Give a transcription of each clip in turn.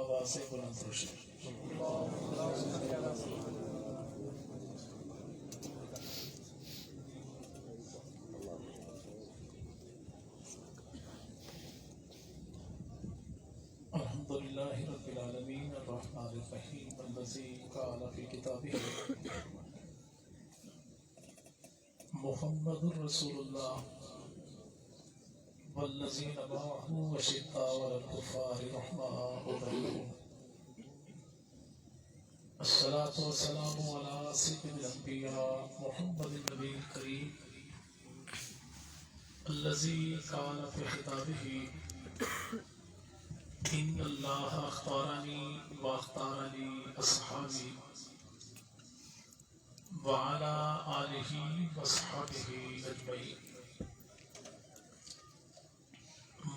آواز سے بلند روشن. الحمد لله رب العالمين الرحمن الرحيم الذي قال في كتابه محمد رسول الله والذين معه أشداء على الكفار رحماء بينهم. الصلاة والسلام على سيد الأنبياء محمد النبي الكريم الذي قال في خطابه إن الله اختارني واختار لي أصحابي وعلى آله وصحبه أجمعين.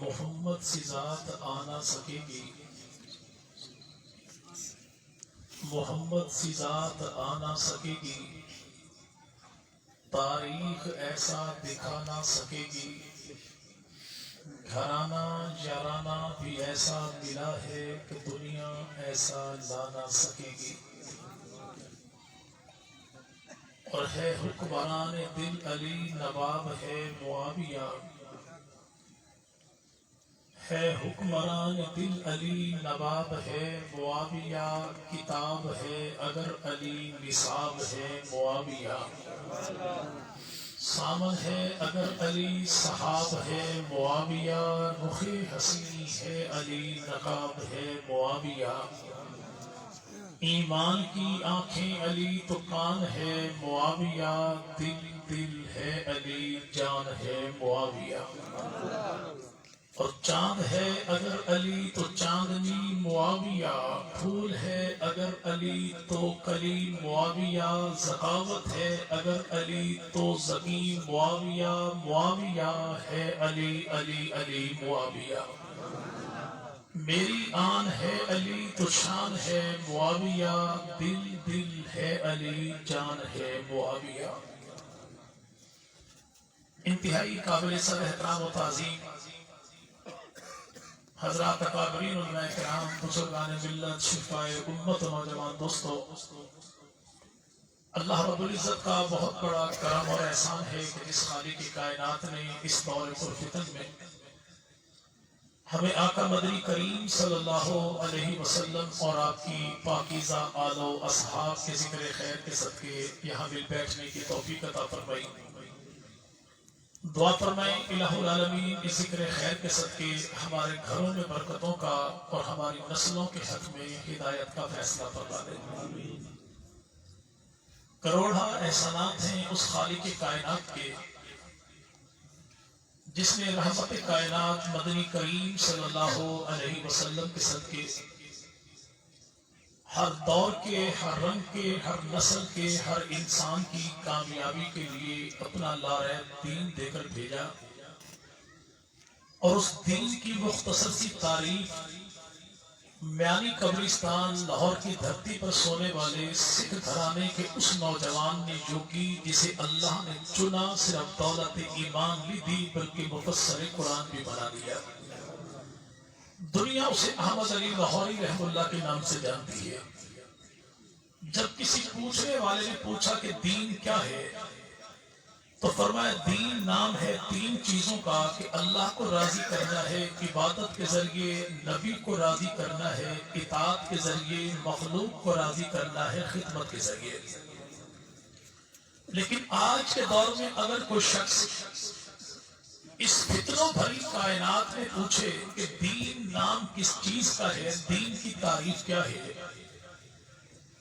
محمد سی ذات آ نہ سکے گی، محمد سی ذات آ نہ سکے گی، تاریخ ایسا دکھا نہ سکے گی، گھرانہ یارانہ بھی ایسا ملا ہے کہ دنیا ایسا لا نہ سکے گی. اور ہے حکمران دل علی نواب ہے معاویہ، ہے حکمران دل علی نواب ہے معاویہ، کتاب ہے اگر علی نصاب ہے معاویہ، سامن ہے اگر علی صحاب ہے معاویہ، رخ حسین ہے علی نقاب ہے معاویہ، ایمان کی آنکھیں علی تو کان ہے معاویہ، دل دل ہے علی جان ہے معاویہ. اور چاند ہے اگر علی تو چاندنی معاویہ، پھول ہے اگر علی تو کلی معاویہ، ذکاوت ہے اگر علی تو زکی معاویہ، معاویہ ہے علی علی علی معاویہ. میری آن ہے علی تو شان ہے معاویہ، دل دل ہے علی جان ہے معاویہ. انتہائی قابل سب احترام و تعظیم حضرات اکابرین علماء کرام، بزرگان ملت، شفائے امت و نوجوان دوستو، اللہ رب العزت کا بہت بڑا کرم اور احسان ہے کہ جس خالق کی کائنات نے اس دور پرفتن میں ہمیں آقا مدنی کریم صلی اللہ علیہ وسلم اور آپ کی پاکیزہ آل و اصحاب کے ذکر خیر کے صدقے یہاں مل بیٹھنے کی توفیق عطا فرمائی. دعا فرمائیں الہ العالمین اس ذکر خیر کے صدقے ہمارے گھروں میں برکتوں کا اور ہماری نسلوں کے حق میں ہدایت کا فیصلہ فرما دے. کروڑا احسانات ہیں اس خالق کائنات کے جس نے رحمت کائنات مدنی کریم صلی اللہ علیہ وسلم کے صدقے ہر دور کے، ہر رنگ کے، ہر نسل کے، ہر انسان کی کامیابی کے لیے اپنا لاریب دین دے کر بھیجا. اور اس دین کی مختصر سی تعریف میانی قبرستان لاہور کی دھرتی پر سونے والے سکھ گھرانے کے اس نوجوان نے جو کی جسے اللہ نے چنا، صرف دولت ایمان نہیں دی بلکہ مفسر قرآن بھی بنا دیا. دنیا اسے احمد علی لاہوری رحم اللہ کے نام سے جانتی ہے. جب کسی پوچھنے والے نے پوچھا کہ دین کیا ہے تو فرمایا دین نام ہے تین چیزوں کا کہ اللہ کو راضی کرنا ہے، عبادت کے ذریعے نبی کو راضی کرنا ہے، اطاعت کے ذریعے مخلوق کو راضی کرنا ہے، خدمت کے ذریعے. لیکن آج کے دور میں اگر کوئی شخص اس فتنوں بھری کائنات میں پوچھے کہ دین نام کس چیز کا ہے، دین کی تعریف کیا ہے،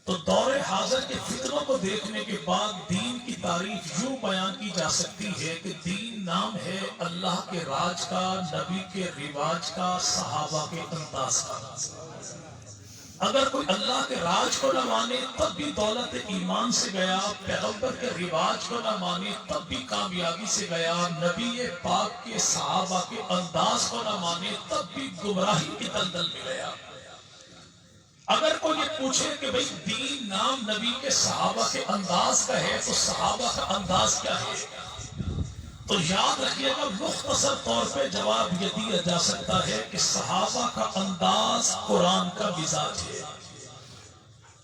تو دور حاضر کے فتنوں کو دیکھنے کے بعد دین کی تعریف یوں بیان کی جا سکتی ہے کہ دین نام ہے اللہ کے راج کا، نبی کے رواج کا، صحابہ کے انداز کا. اگر کوئی اللہ کے راج کو نہ مانے تب بھی دولت ایمان سے گیا، پیغمبر کے رواج کو نہ مانے تب بھی کامیابی سے گیا، نبی پاک کے صحابہ کے انداز کو نہ مانے تب بھی گمراہی کے دلدل میں گیا. اگر کوئی یہ پوچھے کہ بھئی دین نام نبی کے صحابہ کے انداز کا ہے تو صحابہ کا انداز کیا ہے، تو یاد رکھیے گا مختصر طور پہ جواب یہ دیا جا سکتا ہے کہ صحابہ کا انداز قرآن کا مزاج ہے.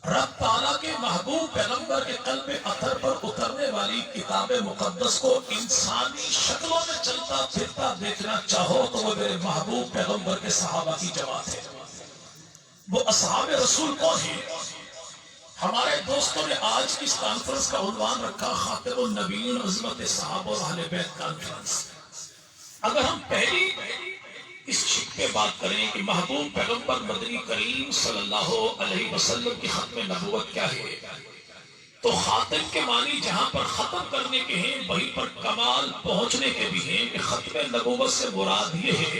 رب تعالیٰ کے محبوب پیغمبر کے قلب اثر پر اترنے والی کتاب مقدس کو انسانی شکلوں میں چلتا پھرتا دیکھنا چاہو تو وہ میرے محبوب پیغمبر کے صحابہ کی جماعت ہے. وہ اصحاب رسول کون ہیں؟ ہمارے دوستوں نے آج کی اس کانفرنس کا عنوان رکھا خاتم النبیین عظمت صحابہ اور اہل بیت کانفرنس. اگر ہم پہلی اس شک پہ بات کریں کہ محبوب پیغمبر مدنی کریم صلی اللہ علیہ وسلم کی ختم نبوت کیا ہے، تو خاتم کے معنی جہاں پر ختم کرنے کے ہیں وہیں پر کمال پہنچنے کے بھی ہیں. کہ ختم نبوت سے مراد یہ ہے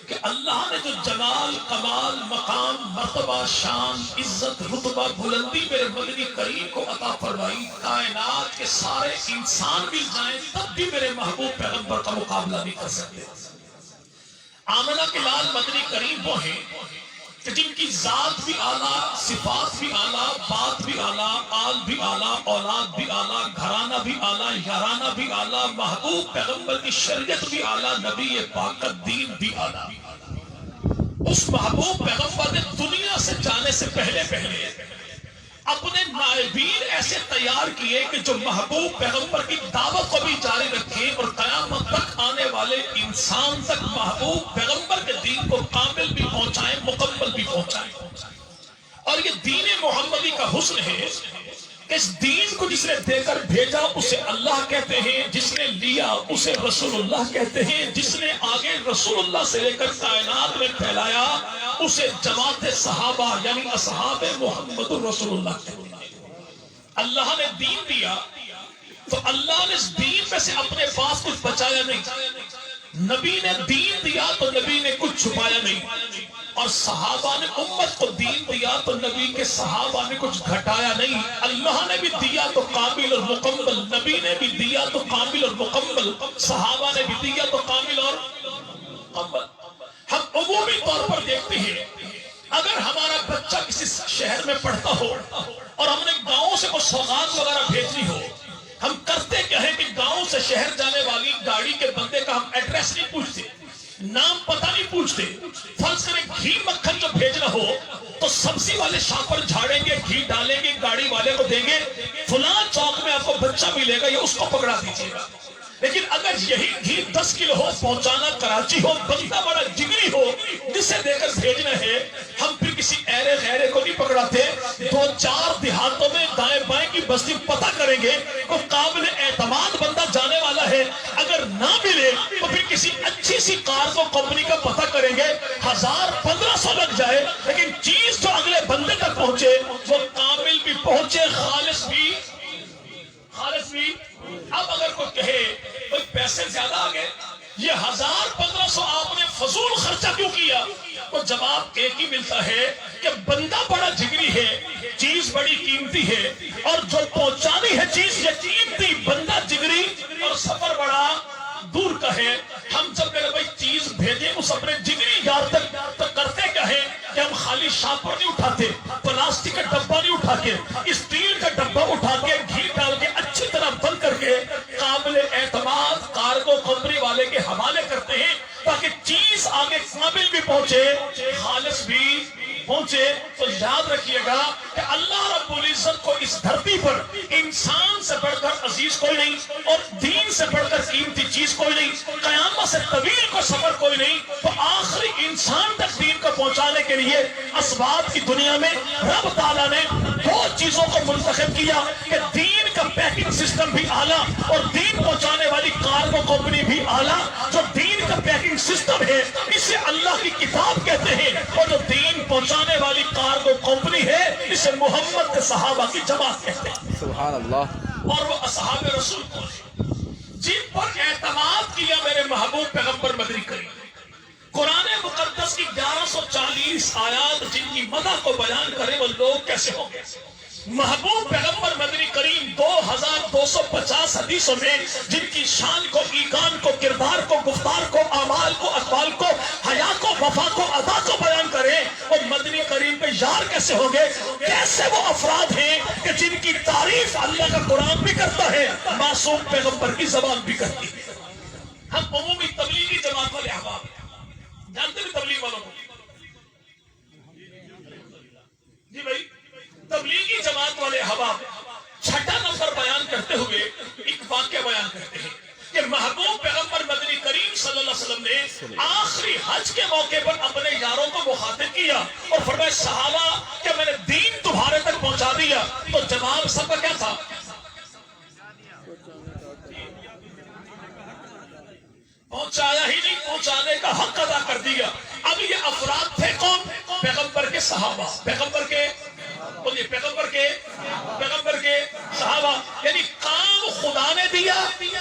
کہ اللہ نے جو جمال، کمال، مقام، مرتبہ، شان، عزت، رتبہ، بلندی میرے مدنی کریم کو عطا فرمائی، کائنات کے سارے انسان مل جائیں تب بھی میرے محبوب پیغمبر کا مقابلہ نہیں کر سکتے. آمنہ کے لال مدنی کریم وہ ہیں کہ جن کی ذات بھی اعلیٰ، صفات بھی اعلیٰ، بات بھی اعلیٰ، آل بھی اعلیٰ، اولاد بھی اعلیٰ، گھرانہ بھی اعلیٰ، یارانہ بھی اعلیٰ، محبوب پیغمبر کی شریعت بھی اعلیٰ، نبی پاک کا دین بھی اعلیٰ. اس محبوب پیغمبر نے دنیا سے جانے سے پہلے اپنے نائبین ایسے تیار کیے کہ جو محبوب پیغمبر کی دعوت کو بھی جاری رکھیں اور قیامت تک آنے والے انسان تک محبوب پیغمبر کے دین کو کامل بھی پہنچائیں، مکمل بھی پہنچائیں. اور یہ دین محمدی کا حسن ہے کہ اس دین کو جس نے دے کر بھیجا اسے اللہ کہتے ہیں، جس نے لیا اسے رسول اللہ کہتے ہیں، جس نے آگے رسول اللہ سے لے کر کائنات میں پھیلایا اسے جماعت صحابہ یعنی اصحاب محمد رسول اللہ کہتے ہیں. اللہ نے دین دیا تو اللہ نے اس دین میں سے اپنے پاس کچھ بچایا نہیں. نبی نے دین دیا تو نبی نے کچھ چھپایا نہیں. اور صحابہ نے امت کو دین دیا تو نبی کے صحابہ نے کچھ گھٹایا نہیں. اللہ نے بھی دیا تو کامل اور مکمل، نبی نے بھی دیا تو کامل اور مکمل، صحابہ نے بھی دیا تو کامل اور مکمل. ہم عمومی طور پر دیکھتے ہیں اگر ہمارا بچہ کسی شہر میں پڑھتا ہو اور ہم نے گاؤں سے کوئی سوغات وغیرہ بھیجنی ہو، ہم کرتے کیا ہے کہ گاؤں سے شہر جانے والی گاڑی کے بندے کا ہم ایڈریس نہیں پوچھتے، نام پتہ نہیں پوچھتے. فرض کریں گھی مکھن جو بھیجنا ہو تو سبزی والے شاپ پر جھاڑیں گے، گھی ڈالیں گے، گاڑی والے کو دیں گے، فلاں چوک میں آپ کو بچہ ملے گا، یہ اس کو پکڑا دیجیے گا. لیکن اگر یہی گھی 10 کلو ہو، پہنچانا کراچی ہو، بندہ بڑا جگری ہو جسے دے کر بھیجنا ہے، ہم پھر کسی ایرے غیرے کو نہیں پکڑاتے. 2-4 دیہاتوں میں دائیں بائیں کی بستی پتہ کریں گے، کوئی قابل اعتماد بندہ جانے والا ہے، اگر نہ ملے تو پھر کسی اچھی سی کار کو کمپنی کا پتہ کریں گے. 1000-1500 لگ جائے لیکن چیز جو اگلے بندے تک پہنچے وہ کامل بھی پہنچے، خالص بھی. اب اگر کوئی کہے کوئی پیسے زیادہ آ گئے، یہ 1000-1500 آپ نے فضول خرچہ کیوں کیا، تو جواب ایک ہی ملتا ہے کہ بندہ بڑا جگری ہے، چیز بڑی قیمتی ہے، اور جو پہنچانی ہے چیز یہ قیمتی، بندہ جگری اور سفر بڑا دور کا ہے. ہم جب میرے بھائی چیز بھیجیں اس اپنے جگری یار تک تو کرتے کیا ہے کہ ہم خالی شاپر نہیں اٹھاتے، پلاسٹک کا ڈبہ نہیں اٹھا کے، اسٹیل کا ڈبہ اٹھا کے گھی ڈال کے اچھی طرح بند کر کے قابل اعتماد کارگو کمپنی والے کے حوالے کرتے ہیں تاکہ چیز آگے قابل بھی پہنچے، خالص بھی پہنچے. تو یاد رکھیے گا کہ اللہ رب العزت کو اس دھرتی پر انسان سے بڑھ کر عزیز کوئی نہیں اور دین سے بڑھ کر قیمتی چیز کوئی نہیں، قیامت سے طویل کو سفر کوئی نہیں. تو آخری انسان تک دین کو پہنچانے کے لیے اسباب کی دنیا میں رب تعالیٰ نے 2 چیزوں کو منتخب کیا کہ دین کا پیکنگ سسٹم بھی اعلیٰ اور دین پہنچانے والی کارگو کمپنی بھی اعلیٰ. جو دین کا پیکنگ سسٹم ہے اسے اللہ کی کتاب کہتے ہیں، اور جو دین پہنچانے والی کارگو کمپنی ہے اسے محمد کے صحابہ کی جماعت کہتے ہیں. سبحان اللہ. اور وہ اصحاب رسول کو جن پر اعتماد کیا میرے محبوب پیغمبر مدنی کریم. قرآن مقدس کی 1140 آیات جن کی مدح کو بیان کرے وہ لوگ کیسے ہوں گے؟ محبوب پیغمبر مدنی کریم 2250 حدیثوں میں جن کی شان کو، ایقان کو، کردار کو، گفتار کو، اعمال کو، اقوال کو، حیا کو، وفا کو، ادا کو بیان کریں، وہ مدنی کریم پہ یار کیسے ہوں گے؟ کیسے وہ افراد ہیں کہ جن کی تعریف اللہ کا قرآن بھی کرتا ہے، معصوم پیغمبر کی زبان بھی کرتی ہے. ہم عمومی تبلیغی جماعت والے احباب جانتے ہیں تبلیغ والوں کو؟ جی بھائی، تبلیغی جماعت والے احباب چھٹا نمبر بیان کرتے ہوئے ایک واقعہ بیان کرتے ہیں کہ محبوب پیغمبر مدنی کریم صلی اللہ علیہ وسلم نے آخری حج کے موقع پر اپنے یاروں کو مخاطب کیا اور فرمایا صحابہ کہ میں نے دین تمہارے تک پہنچا دیا. تو جواب سب کا کیا تھا؟ پہنچایا ہی نہیں، پہنچانے کا حق ادا کر دیا. اب یہ افراد تھے کون؟ پیغمبر کے صحابہ، پیغمبر کے بولیے، پیغمبر کے صحابہ. یعنی کام خدا نے دیا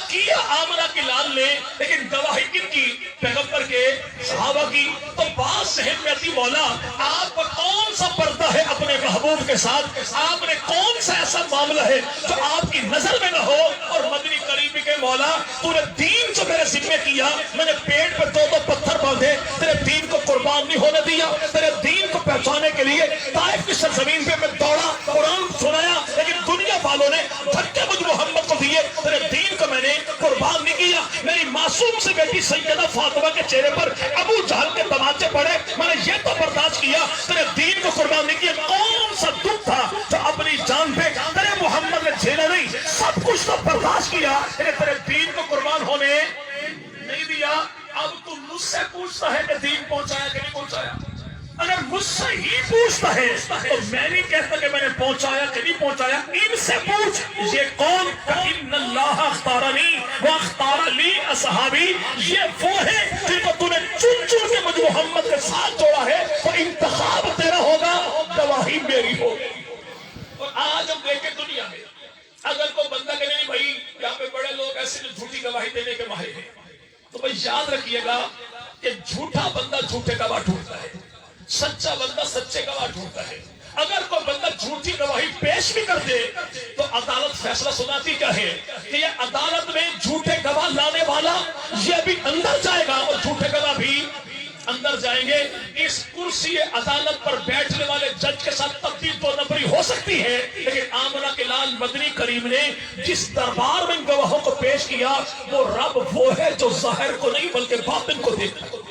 کیا آمنہ کی لال نے، لیکن گواہی کن کی؟ پیغمبر کے صحابہ کی. تو بات ذہن میں آتی، مولا آپ کا کون سا پردہ ہے اپنے محبوب کے ساتھ؟ آپ نے کون سا ایسا معاملہ ہے جو آپ کی نظر میں نہ ہو؟ اور مدنی کریم کے مولا تو نے دین جو میرے ذمہ کیا، میں نے پیٹ پر دو پتھر باندھے، تیرے دین کو قربان نہیں ہونے دیا. تیرے دین کو پہچانے کے لیے طائف کی سرزمین پہ میں دوڑا، قرآن سنایا، لیکن دنیا والوں نے دھکے مجھ محمد کو دیے. تیرے دین کو میں نے قربان نہیں کیا. میری معصوم سے بیٹی سیدہ فاطمہ کے چہرے پر ابو جہل کے تماچے پڑے، میں نے یہ تو برداشت کیا، تیرے دین کو قربان نہیں کیا. کون سا دکھ تھا جو اپنی جان پہ تیرے محمد نے جھیلا نہیں؟ سب کچھ تو برداشت کیا، لیکن تیرے دین کو قربان ہونے نہیں دیا. اب تو مجھ سے پوچھتا ہے کہ دین پہنچایا کہ نہیں پہنچایا؟ اگر مجھ سے ہی پوچھتا ہے تو میں نہیں کہتا کہ میں نے پہنچایا کہ نہیں پہنچایا. ان سے پوچھ، یہ کون؟ ان اللہ اختارنی واختار لی اصحابی. یہ وہ ہے جن کو تو نے چن چن کے مجھ محمد کے ساتھ جوڑا ہے. تو انتخاب تیرا ہوگا، گواہی میری ہوگی. اور آج ہم دیکھیں دنیا میں اگر کوئی بندہ کہ نہیں بھائی یہاں پہ بڑے لوگ ایسے جو جھوٹی گواہی دینے کے ماہر ہیں، تو بھائی یاد رکھیے گا کہ جھوٹا بندہ جھوٹے گواہ ڈھونڈتا ہے، سچا بندہ سچے گواہ ڈھونڈتا ہے. اگر کوئی بندہ جھوٹی گواہی پیش بھی کر دے تو عدالت فیصلہ سناتی کیا ہے کہ یہ عدالت میں جھوٹے گواہ لانے والا یہ بھی اندر جائے گا اور جھوٹے گواہ بھی اندر جائیں گے. اس کرسی عدالت پر بیٹھنے والے جج کے ساتھ تبدیل تو نبری ہو سکتی ہے، لیکن آمنہ کے لال مدنی کریم نے جس دربار میں ان گواہوں کو پیش کیا وہ رب وہ ہے جو ظاہر کو نہیں بلکہ باطن کو دیکھتا ہے.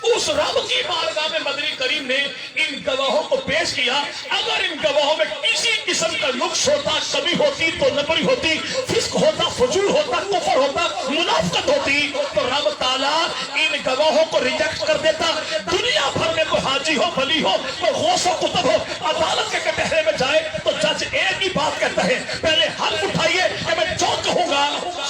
اس رب کی بارگاہ میں مدنی کریم نے ان گواہوں کو پیش کیا. اگر ان گواہوں میں کسی قسم کا نقص ہوتا، کمی ہوتی، تو نبری ہوتی، فسق ہوتا، فجور ہوتا، کفر ہوتا، منافقت ہوتی، تو رب تعالیٰ ان گواہوں کو ریجیکٹ کر دیتا. دنیا بھر میں کوئی حاجی ہو، ولی ہو، کوئی غوث و قطب ہو، عدالت کے کٹہرے میں جائے تو جج ایک ہی بات کہتا ہے، پہلے حلف اٹھائیے کہ میں جو کہوں گا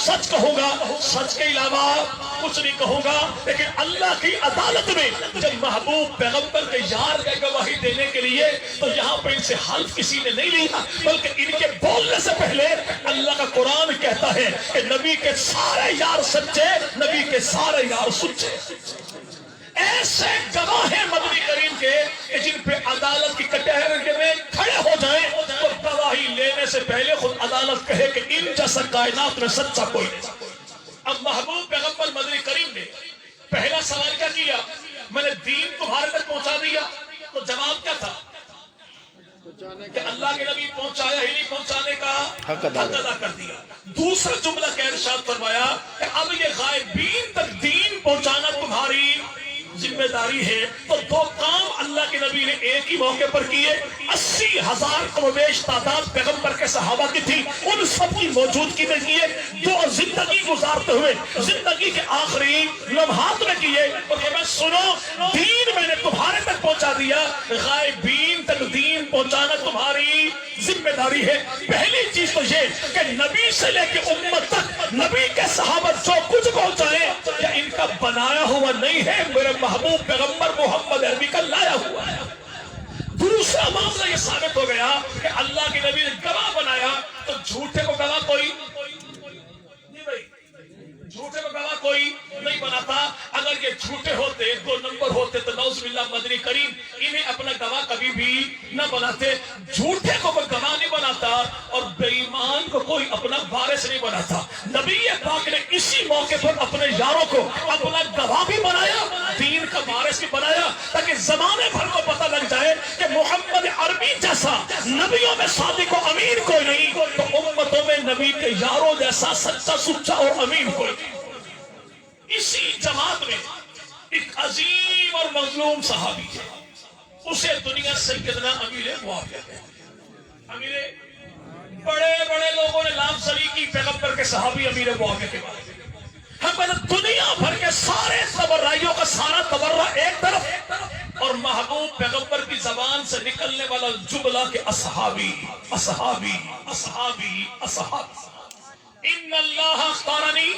سچ کہوں گا، سچ کے علاوہ کچھ نہیں کہوں گا. لیکن اللہ کی عدالت میں جب محبوب پیغمبر کے یار کا گواہی دینے کے لیے تو یہاں پہ ان سے حلف کسی نے نہیں لیا، بلکہ ان کے بولنے سے پہلے اللہ کا قرآن کہتا ہے کہ نبی کے سارے یار سچے، نبی کے سارے یار سچے. ایسے گواہ ہیں مدنی کریم کے کہ جن پہ عدالت کی کٹہرے میں کھڑے ہو جائیں تو گواہی لینے سے پہلے خود عدالت کہے کہ ان جیسا کائنات میں سچا کوئی نہیں. اب محبوب پیغمبر مدنی کریم نے پہلا سوال کیا کیا؟ میں نے دین تمہارے تک پہنچا دیا. تو جواب کیا تھا کہ اللہ کے نبی پہنچایا ہی نہیں، پہنچانے کا حق ادا کر دیا. دوسرا جملہ کہ ارشاد فرمایا کہ اب یہ غائبین تک دین پہنچانا تمہاری ذمہ داری ہے. تو دو کام اللہ کے نبی نے ایک ہی موقع پر کیے. 80,000 کمویش تعداد پیغمبر کے صحابہ کی تھی، ان سب کی موجودگی میں کیے. جو زندگی گزارتے ہوئے زندگی کے آخری لمحات میں کیے اور کہ میں سنو دین میں نے تمہارے تک پہنچا دیا، غائبین تک دین پہنچانا تمہاری ذمہ داری ہے. پہلی چیز تو یہ کہ نبی سے لے کے امت تک نبی کے صحابہ جو کچھ پہنچائے یا ان کا بنایا ہوا نہیں ہے، میرے محبوب پیغمبر محمد عربی کا لایا ہوا ہے. دوسرا معاملہ یہ ثابت ہو گیا کہ اللہ کے نبی نے گواہ بنایا تو جھوٹے کو گواہ کوئی نہیں بھائی، جھوٹے کو گواہ کوئی نہیں بناتا. اگر یہ جھوٹے ہوتے، دو نمبر ہوتے تو نعوذ باللہ مدنی کریم انہیں اپنا گواہ کبھی بھی نہ بناتے. جھوٹے کو کوئی گواہ نہیں بناتا اور بے ایمان کو کوئی اپنا وارث نہیں بناتا. نبی پاک نے اسی موقع پر اپنے یاروں کو اپنا گواہ بھی بنایا، دین کا وارث بھی بنایا، تاکہ زمانے بھر کو پتہ لگ جائے کہ محمد عربی جیسا نبیوں میں صادق و امین کوئی نہیں، تو امتوں میں نبی کے یاروں جیسا سچا سچا اور امین کوئی نہیں. جماعت میں ایک عظیم اور مظلوم صحابی ہے، اسے دنیا سیدنا امیر معاویہ ہے۔ امیر بڑے بڑے لوگوں نے لام سلی کی پیغمبر کے صحابی امیر معاویہ کے بارے میں۔ ہم دنیا بھر کے سارے تبرائیوں کا سارا تبرہ ایک طرف، اور محبوب پیغمبر کی زبان سے نکلنے والا جملہ کہ اصحابی اصحابی اصحابی اصحابی، ان اللہ اختارنی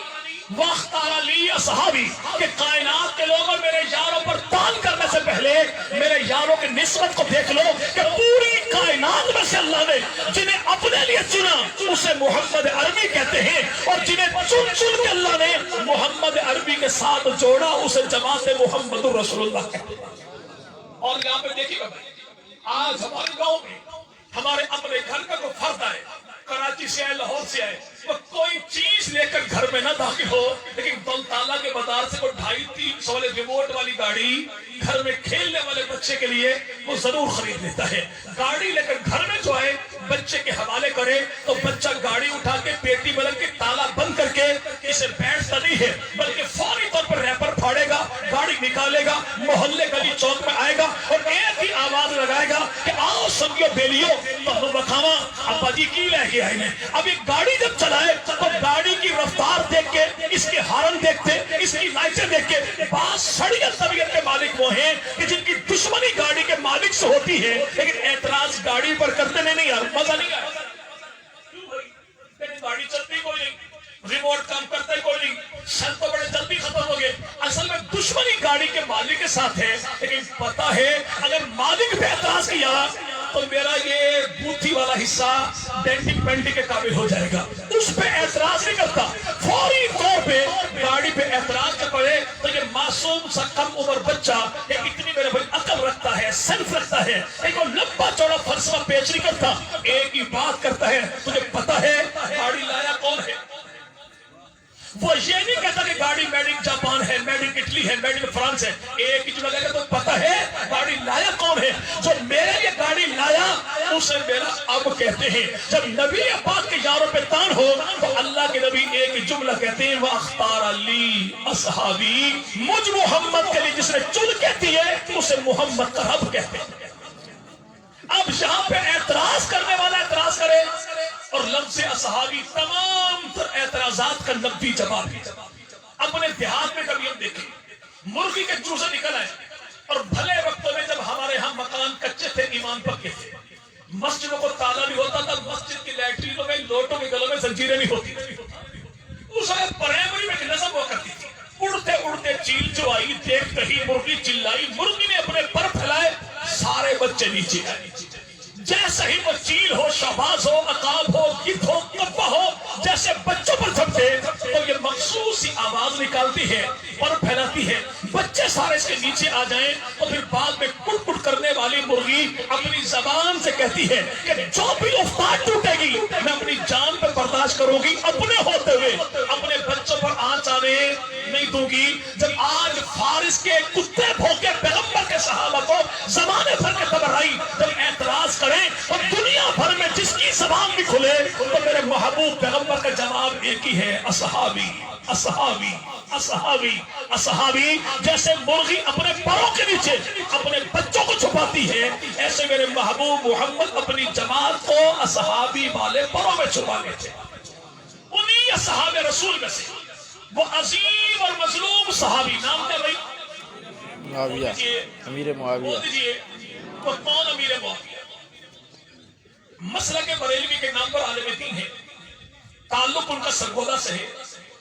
واختار لی اصحابی، کہ کائنات کے لوگوں میرے یاروں پر تان کرنے سے پہلے میرے یاروں کی نسبت کو دیکھ لو کہ پوری کائنات میں سے اللہ نے جنہیں اپنے لیے چنا اسے محمد عربی کہتے ہیں، اور جنہیں چن چن کے اللہ نے محمد عربی کے ساتھ جوڑا اسے جماعت محمد رسول اللہ کہتے ہیں۔ اور یہاں پہ دیکھیے گا آج ہمارے گاؤں میں ہمارے اپنے گھر کا کوئی فرد آئے، کراچی سے آئے، لاہور سے آئے، وہ کوئی چیز لے کر گھر میں نہ داخل ہو، لیکن دولتالہ کے بازار سے کوئی 250-300 والے ریموٹ والی گاڑی گھر میں کھیلنے والے بچے کے لیے وہ ضرور خرید لیتا ہے۔ گاڑی لے کر گھر میں جو ہے بچے کے حوالے کرے تو بچہ گاڑی اٹھا کے پیٹی میں رکھ کے تالا بند کر کے اسے بیٹھتا نہیں ہے، بلکہ فوری طور پر ریپر پھاڑے گا، گاڑی نکالے گا، محلے گلی چوک میں آئے گا اور ایک ہی آواز لگائے گا کہ آؤ سنگیو بیلیو تو بکھاوا ابا جی کی لے کے آئے ہیں۔ اب یہ گاڑی جب چلائے تو گاڑی کی رفتار دیکھ کے، اس کے ہارن دیکھتے، اس کی لائٹیں دیکھ کے، بعض سڑیت طبیعت کے مالک وہ ہیں کہ جن کی دشمنی گاڑی کے مالک سے ہوتی ہے لیکن اعتراض گاڑی پر کرتے نہیں یار مزہ نہیں آیا، گاڑی چلتی کوئی نہیں، ریموٹ کام کرتا ہی کوئی نہیں، سل تو بڑے جلدی ختم ہو گئے۔ اصل میں دشمنی گاڑی کے مالک کے ساتھ ہے، لیکن پتا ہے اگر مالک پہ اعتراض کیا تو میرا یہ بوتھی والا حصہ ڈینٹنگ پینٹنگ کے قابل ہو جائے گا، اس پہ اعتراض نہیں کرتا، فوری طور پہ گاڑی پہ اعتراض کر پڑے تو یہ معصوم سا کم عمر بچہ ایک اتنی میرے بھائی عقل رکھتا ہے، سینس رکھتا ہے، ایک وہ لمبا چوڑا فلسفہ پیش نہیں کرتا، ایک ہی بات کرتا ہے تجھے پتا ہے گاڑی لایا کون ہے؟ وہ یہ نہیں کہتا کہ گاڑی میڈ ان جاپان ہے، میڈ ان اٹلی ہے، میڈ ان فرانس ہے، ایک ہی جگہ تو پتا ہے گاڑی لایا کون ہے؟ جو میرے لیے گاڑی لایا اسے میرا اب کہتے ہیں۔ جب نبی پاک کے یاروں پہ تان ہو تو اللہ کے نبی ایک ہی جملہ کہتے ہیں وَأَخْتَارَ لِي أَصْحَابِي، مجھ محمد کے لیے جس نے چن کے دیے اسے محمد کا رب کہتے ہیں۔ اب یہاں پہ اعتراض کرنے والا اعتراض کرے اور لفظ اصحابی تمام تر اعتراضات کا نبی جواب ہے۔ اپنے دیہات میں کبھی ہم دیکھیں مرغی کے چوزے نکل آئے، اور بھلے وقتوں میں جب ہمارے ہاں مکان کچے تھے، ایمان پکے تھے، مسجدوں کو تالا نہیں ہوتا تھا، مسجد کی لیٹرینوں میں لوٹوں کے گلوں میں زنجیریں نہیں ہوتی تھی، اس وقت پرائمری میں ایک نظم ہوا کرتی تھی، اڑتے اڑتے چیل جو آئی دیکھ ہی مرغی چلائی، مرغی نے اپنے پر پھیلائے سارے بچے نیچے آئے، جیسے ہی وہ چیل ہو، شہباز ہو، عقاب ہو، گدھ ہو، کبا ہو، جیسے بچوں پر جھپٹے تو یہ مخصوص سی آواز نکالتی ہے، پر پھیلاتی ہے، بچے سارے اس کے نیچے آ جائیں، اور پھر بعد میں کٹ کٹ کرنے والی مرغی اپنی زبان سے کہتی ہے کہ جو بھی افتاد ٹوٹے گی میں اپنی جان پہ برداشت کروں گی، اپنے ہوتے ہوئے اپنے بچوں پر آنچ آنے نہیں دوں گی۔ جب آج فارس کے کتے بھوکے پیغمبر کے صحابہ کو زمانے بھر کے تبرئی جب اعتراض کریں اور دنیا بھر میں جس کی زبان بھی کھلے تو میرے محبوب پیغمبر کا جواب ایک ہی ہے اصحابی اصحابی اصحابی اصحابی۔ جیسے مرغی اپنے پروں کے نیچے اپنے بچوں کو چھپاتی ہے، ایسے میرے محبوب محمد اپنی جماعت کو اصحابی والے پروں میں چھپا لیتے۔ انہی اصحاب رسول میں سے وہ عظیم اور مظلوم صحابی، نام کیا بھائی؟ معاویہ، امیر معاویہ۔ بول دیجئے وہ کون امیر معاویہ؟ مسلک بریلوی کے نام پر عالم دین ہے، تعلق ان کا سرگودا سے ہے،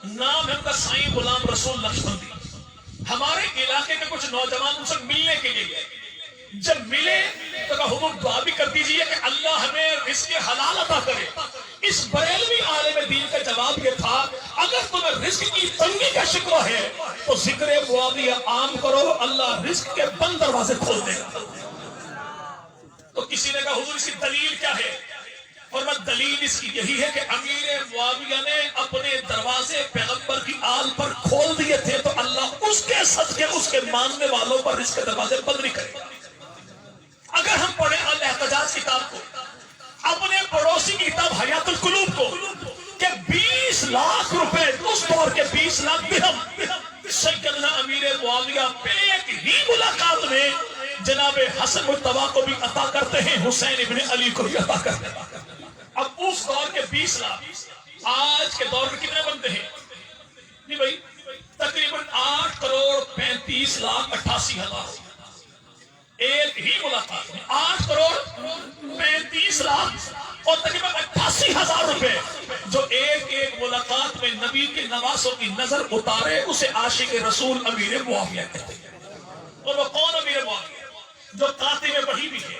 نام ہے ان کا سائیں غلام رسول نقشبندی۔ ہمارے علاقے کے کچھ نوجوان ان سے ملنے کے لیے گئے، جب ملے تو کہا حضور دعا بھی کر دیجئے کہ اللہ ہمیں رزق حلال عطا کرے۔ اس بریلوی عالم دین کا جواب یہ تھا اگر تمہیں رزق کی تنگی کا شکوہ ہے تو ذکر معاویہ عام کرو، اللہ رزق کے بند دروازے کھول دے گا۔ تو کسی نے کہا حضور اس کی دلیل کیا ہے؟ اور میں دلیل اس کی یہی ہے کہ امیر معاویہ نے اپنے دروازے پیغمبر کی آل پر کھول دیے تھے تو اللہ اس کے صدقے اس کے ماننے والوں پر رزق کے دروازے بند نہیں کرے گا۔ اگر ہم پڑھیں الاحتجاج کتاب کو، اپنے پڑوسی کی کتاب حیات القلوب کو، کہ 20 لاکھ روپے اس دور کے 20 لاکھ درہم سیدنا امیر معاویہ ایک ہی ملاقات میں جناب حسن مجتبی کو بھی عطا کرتے ہیں، حسین ابن علی کو بھی عطا کرتے ہیں۔ اب اس دور کے 20 لاکھ آج کے دور میں کتنے بنتے ہیں؟ نہیں بھائی، تقریباً 8,35,88,000 ایک ہی ملاقات میں 8,35,00,000 اور تقریباً 88,000 روپے جو ایک ملاقات میں نبی کے نواسوں کی نظر اتارے، اسے عاشق رسول امیر معاویہ کہتے ہیں۔ اور وہ کون امیر معاویہ؟ جو کاتب وحی بھی ہے،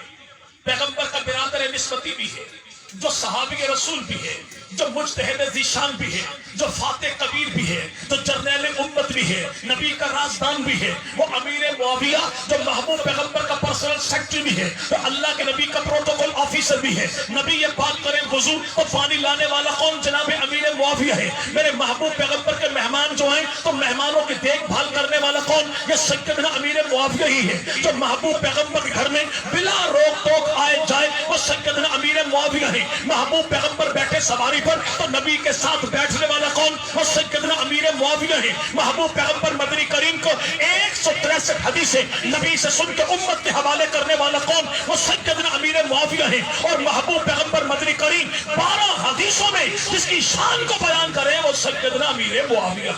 پیغمبر کا برادر نسبتی بھی ہے، جو صحابی رسول بھی ہے، جو مجتہد ذیشان بھی ہے، جو فاتح کبیر بھی ہے، جو جرنیل امت بھی ہے، نبی کا رازدان بھی ہے، وہ امیر معاویہ جو محبوب پیغمبر کا پرسنل سیکرٹری بھی ہے، جو اللہ کے نبی کا پروٹوکول آفیسر بھی ہے۔ نبی یہ بات کرے وضو تو پانی لانے والا کون؟ جناب امیر معاویہ ہے۔ میرے محبوب پیغمبر کے مہمان جو ہیں تو مہمانوں کی دیکھ بھال کرنے والا کون؟ یہ سیدنا امیر معاویہ ہی ہے۔ جو محبوب پیغمبر کے گھر میں بلا روک ٹوک آئے جائے وہ سیدنا امیر معاویہ ہے۔ محبوب پیغمبر بیٹھے سواری پر تو نبی کے ساتھ بیٹھنے والا کون؟ وہ سیدنا امیر معاویہ ہے۔ محبوب پیغمبر مدنی کریم کو 163 حدیثیں نبی سے سن کے امت کے حوالے کرنے والا کون؟ وہ سیدنا امیر معاویہ ہے۔ اور محبوب پیغمبر مدنی کریم 12 حدیثوں میں جس کی شان کو بیان کرے وہ سیدنا امیر معاویہ۔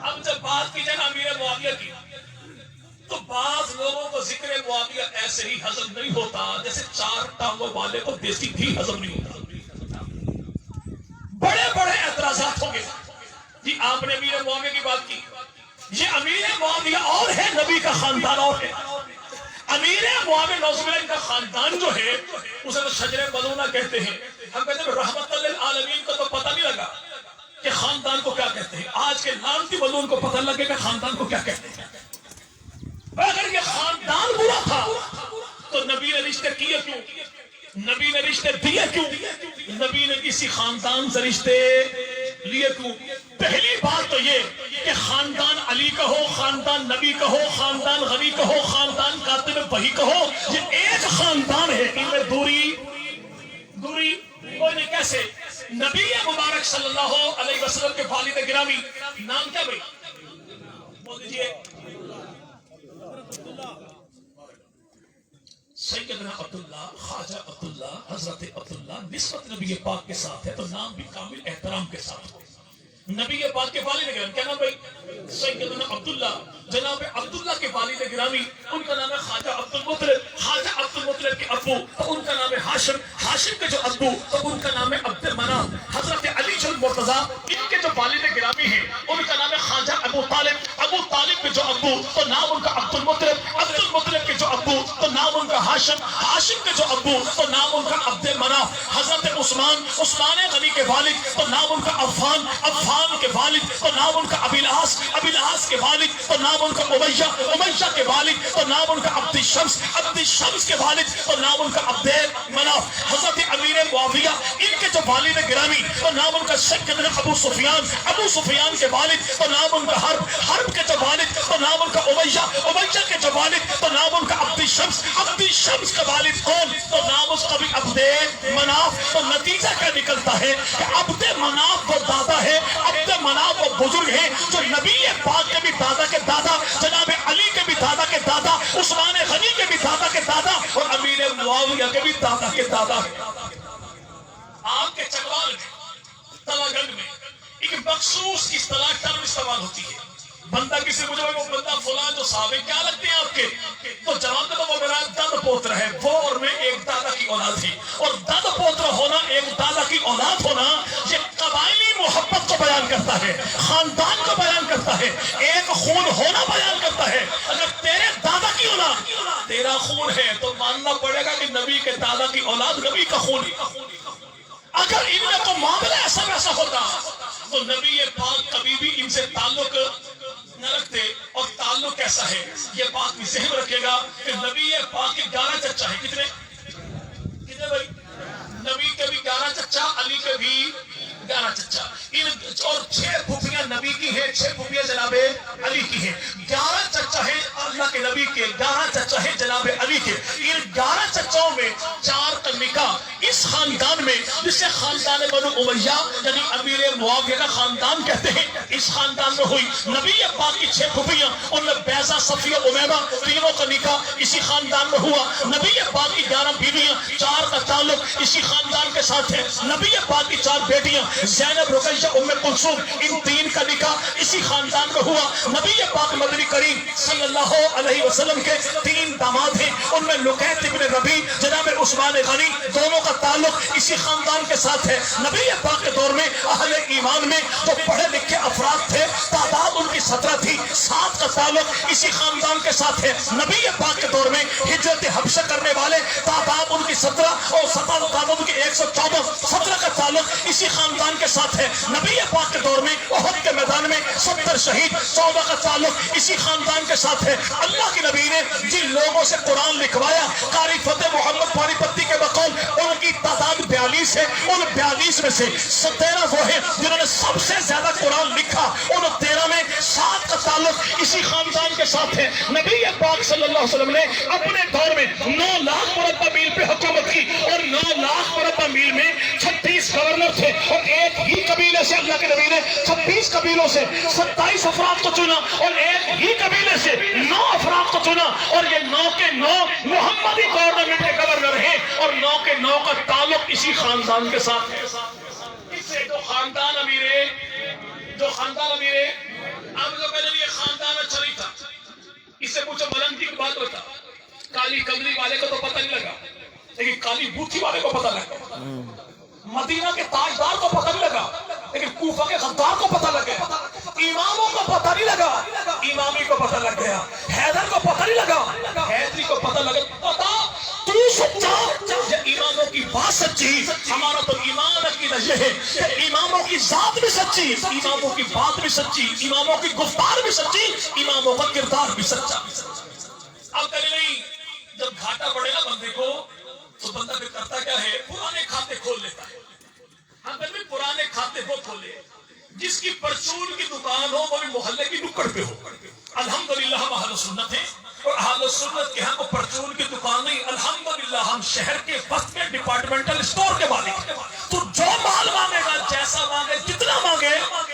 اب جب بات کی جائے نا امیر معاویہ کی تو بعض لوگوں کو ذکر معاویہ ایسے ہی ہضم نہیں ہوتا جیسے 4 ٹانگوں والے کو دیسی گھی ہضم نہیں ہوتا۔ بڑے بڑے اعتراضات ہوں گے جی آپ نے امیر معاویہ کی بات کی، یہ امیر معاویہ اور ہے، نبی کا خاندان اور ہے۔ امیر معاویہ نعوذ باللہ کا خاندان جو ہے اسے تو شجر ملونہ کہتے ہیں۔ ہم کہتے ہیں رحمت للعالمین کو تو پتہ نہیں لگا کہ خاندان کو کیا کہتے ہیں، آج کے لانتی ملون کو پتہ لگے کہ خاندان کو کیا کہتے ہیں۔ اگر یہ خاندان برا تھا تو نبی نے رشتے کیے کیوں؟ نبی نے رشتے دیے کیوں؟ نبی نے کسی خاندان سے رشتے لیے کیوں؟ پہلی بات تو یہ کہ خاندان علی کا ہو، خاندان نبی کا ہو، خاندان غنی کا ہو، خاندان کاتب وحی کا ہو، یہ ایک خاندان ہے، ان میں دوری کوئی نہیں۔ کیسے؟ نبی مبارک صلی اللہ علیہ وسلم کے والد گرامی نام کیا بھائی؟ بول دیجئے۔ سیدنا عبداللہ، خواجہ عبداللہ، حضرت عبداللہ نسبت نبی پاک کے ساتھ ہے تو نام بھی کامل احترام کے ساتھ ہو۔ نبی پاک کے والد گرامی کیا نام بھائی؟ سیدنا عبداللہ، جناب عبداللہ کے والد گرامی ان کا نام ہے خواجہ عبد المطلب، خواجہ عبد المطلب کے ابو تو ان کا نام ہے ہاشم، ہاشم کے جو ابو تو ان کا نام ہے عبد مناف، حضرت علی المرتضیٰ ان کے جو والد گرامی ہیں ان کا نام ہے خواجہ ابو طالب، ابو طالب کے جو ابو تو نام ان کا عبد المطلب، عبد المطلب کے جو ابو تو نام ان کا ہاشم، ہاشم کے جو ابو تو نام ان کا عبد مناف، حضرت عثمان، عثمان غنی کے والد تو نام ان کا عفان، عفان کے والد تو نام ان کا ابی العاص، ابی العاص کے والد تو نام ان کا امیہ، امیہ کے والد تو نام ان کا عبد الشمس، عبد الشمس کے والد تو نام ان کا عبد مناف، حضرت امیر معاویہ ان کے جو والد گرامی تو نام ان کا سیدنا ابو سفیان، ابو سفیان کے والد تو نام ان کا حرب، حرب کے جو والد تو نام ان کا امیہ، امیہ کے جو والد تو نام ان کا عبد الشمس، عبد الشمس کے والد کون تو نام اس کا بھی عبد مناف۔ تو نتیجہ کیا نکلتا ہے کہ عبد مناف وہ دادا ہے، عبد مناف وہ بزرگ ہے جو نبی پاک کے بھی دادا کے دادا، جناب علی کے بھی دادا کے دادا، عثمان غنی کے بھی دادا کے دادا اور امیر معاویہ کے بھی دادا کے دادا ہے۔ آپ کے چکوال میں تلا گنج میں ایک مخصوص اصطلاح ٹرم استعمال ہوتی ہے، بندہ کسی مجھے وہ بندہ فلان جو صحابے کیا لگتے ہیں آپ کے تو جواب میں تو وہ میرا دادا پوتر ہے، وہ اور میں ایک دادا کی اولاد تھی، اور دادا پوتر ہونا ایک دادا کی اولاد ہونا یہ قبائلی محبت کو بیان کرتا ہے، خاندان کو بیان کرتا ہے، ایک خون ہونا بیان کرتا ہے۔ اگر تیرے دادا کی اولاد تیرا خون ہے تو ماننا پڑے گا کہ نبی کے دادا کی اولاد نبی کا خون ہے۔ اگر ان میں کوئی معاملہ ایسا ویسا ہوتا تو نبی پاک کبھی بھی ان سے تعلق نہ رکھتے، اور تعلق کیسا ہے یہ بات بھی ذہن رکھے گا کہ نبی پاک کے 11 چچا ہیں، کتنے بھائی؟ نبی کے بھی 11 چچا، علی کے بھی 11 چچا، اور 6 پھوپھیاں نبی کی ہیں، 6 پھوپھیاں جناب علی کی ہیں، 11 چچا ہیں اللہ کے نبی کے، 11 چچا ہیں جناب علی کے۔ ان 11 چچاؤں میں 4 کا نکاح اس خاندان میں جسے خاندان بنو امیہ یعنی امیر معاویہ کا خاندان کہتے ہیں، اس خاندان میں ہوئی نبی پاک کی 6 پھوپھیاں، ان میں بیضہ، صفیہ، امیمہ، تینوں کا نکاح اسی خاندان میں ہوا۔ نبی پاک کی 11 بیویاں، 4 کا تعلق اسی خاندان کے ساتھ ہے۔ نبی پاک کی 4 بیٹیاں زینب، رقیہ، ام کلثوم، ان 3 کا نکاح اسی خاندان میں ہوا۔ نبی پاک مدنی کریم صلی اللہ علیہ وسلم کے 3 داماد ہیں، ان میں لقیط ابن ربیع، جناب عثمان غنی، دونوں کا تعلق اسی خاندان کے ساتھ ہے۔ نبی پاک کے دور میں اہل ایمان میں جو پڑھے لکھے افراد تھے تعداد ان کی 17 تھی، 7 کا تعلق اسی خاندان کے ساتھ ہے۔ نبی پاک کے دور میں ہجرت حبشہ کرنے والے تعداد ان کی 17 اور 17 تعداد ان کی 114، 17 کا تعلق اسی خاندان کے ساتھ ہے۔ نبی پاک کے دور میں احد کے میدان میں 70 شہید، 14 کا تعلق اسی خاندان کے ساتھ ہے۔ اللہ کے نبی نے جن لوگوں سے قرآن لکھوایا، قاری فتح محمد پانی پتی کے بقول ان کی تعداد 42 ہے، ان 42 میں سے 13 وہ ہیں جنہوں نے سب سے زیادہ قرآن لکھا، ان 13 میں 7 کا تعلق اسی خاندان کے ساتھ ہے۔ نبی پاک صلی اللہ علیہ وسلم نے اپنے دور میں 9 لاکھ مربع میل پہ حکومت کی، اور 9 لاکھ مربع میل میں 36 گورنر تھے، اور ایک ہی قبیلے سے اللہ کے نبی نے 26 قبیلوں سے 27 افراد کو چنا، اور ایک ہی قبیلے سے 9 افراد کو چنا، اور یہ 9 کے 9 محمدی گورنمنٹ کے گورنر ہیں، اور 9 کے 9 کا تعلق اسی خاندان کے ساتھ ہے۔ اس سے جو خاندان امیرے اب جو کہتے ہیں یہ خاندان اچھا نہیں تھا، اس سے پوچھو ملنگی کی بات بتا، کالی کملی والے کو تو پتہ نہیں لگا، لیکن کالی بوتھی والے کو پتہ لگا، مدینہ کے تاجدار کو پتہ نہیں لگا، لیکن کوفہ کے غدار کو پتہ لگ گیا، اماموں کو پتہ نہیں لگا، امامی کو پتہ لگ گیا، حیدر کو پتہ نہیں لگا، حیدری کو پتہ لگا، پتہ تو سچا یہ اماموں کی بات سچی، ہمارا تو ایمان عقیدہ یہ ہے کہ اماموں کی ذات بھی سچی، اماموں کی بات بھی سچی، اماموں کی گفتار بھی سچی، اماموں کا کردار بھی سچا۔ اب کہیں نہیں، جب گھاٹا پڑے نا بندے کو تو بندہ پھر کرتا کیا ہے، پرانے کھاتے کھول لیتا ہے۔ اگر بھی پرانے کھاتے وہ کھولے، جس کی پرچون کی دکان ہو وہ بھی محلے کی نکڑ پہ ہو۔ الحمدللہ ہم اہل سنت ہیں، اور اہل سنت کے ہم کو پرچون کی دکان نہیں، الحمدللہ ہم شہر کے وسط میں ڈپارٹمنٹل اسٹور کے مالک ہیں۔ تو جو مال مانگے گا، جیسا مانگے، جتنا مانگے،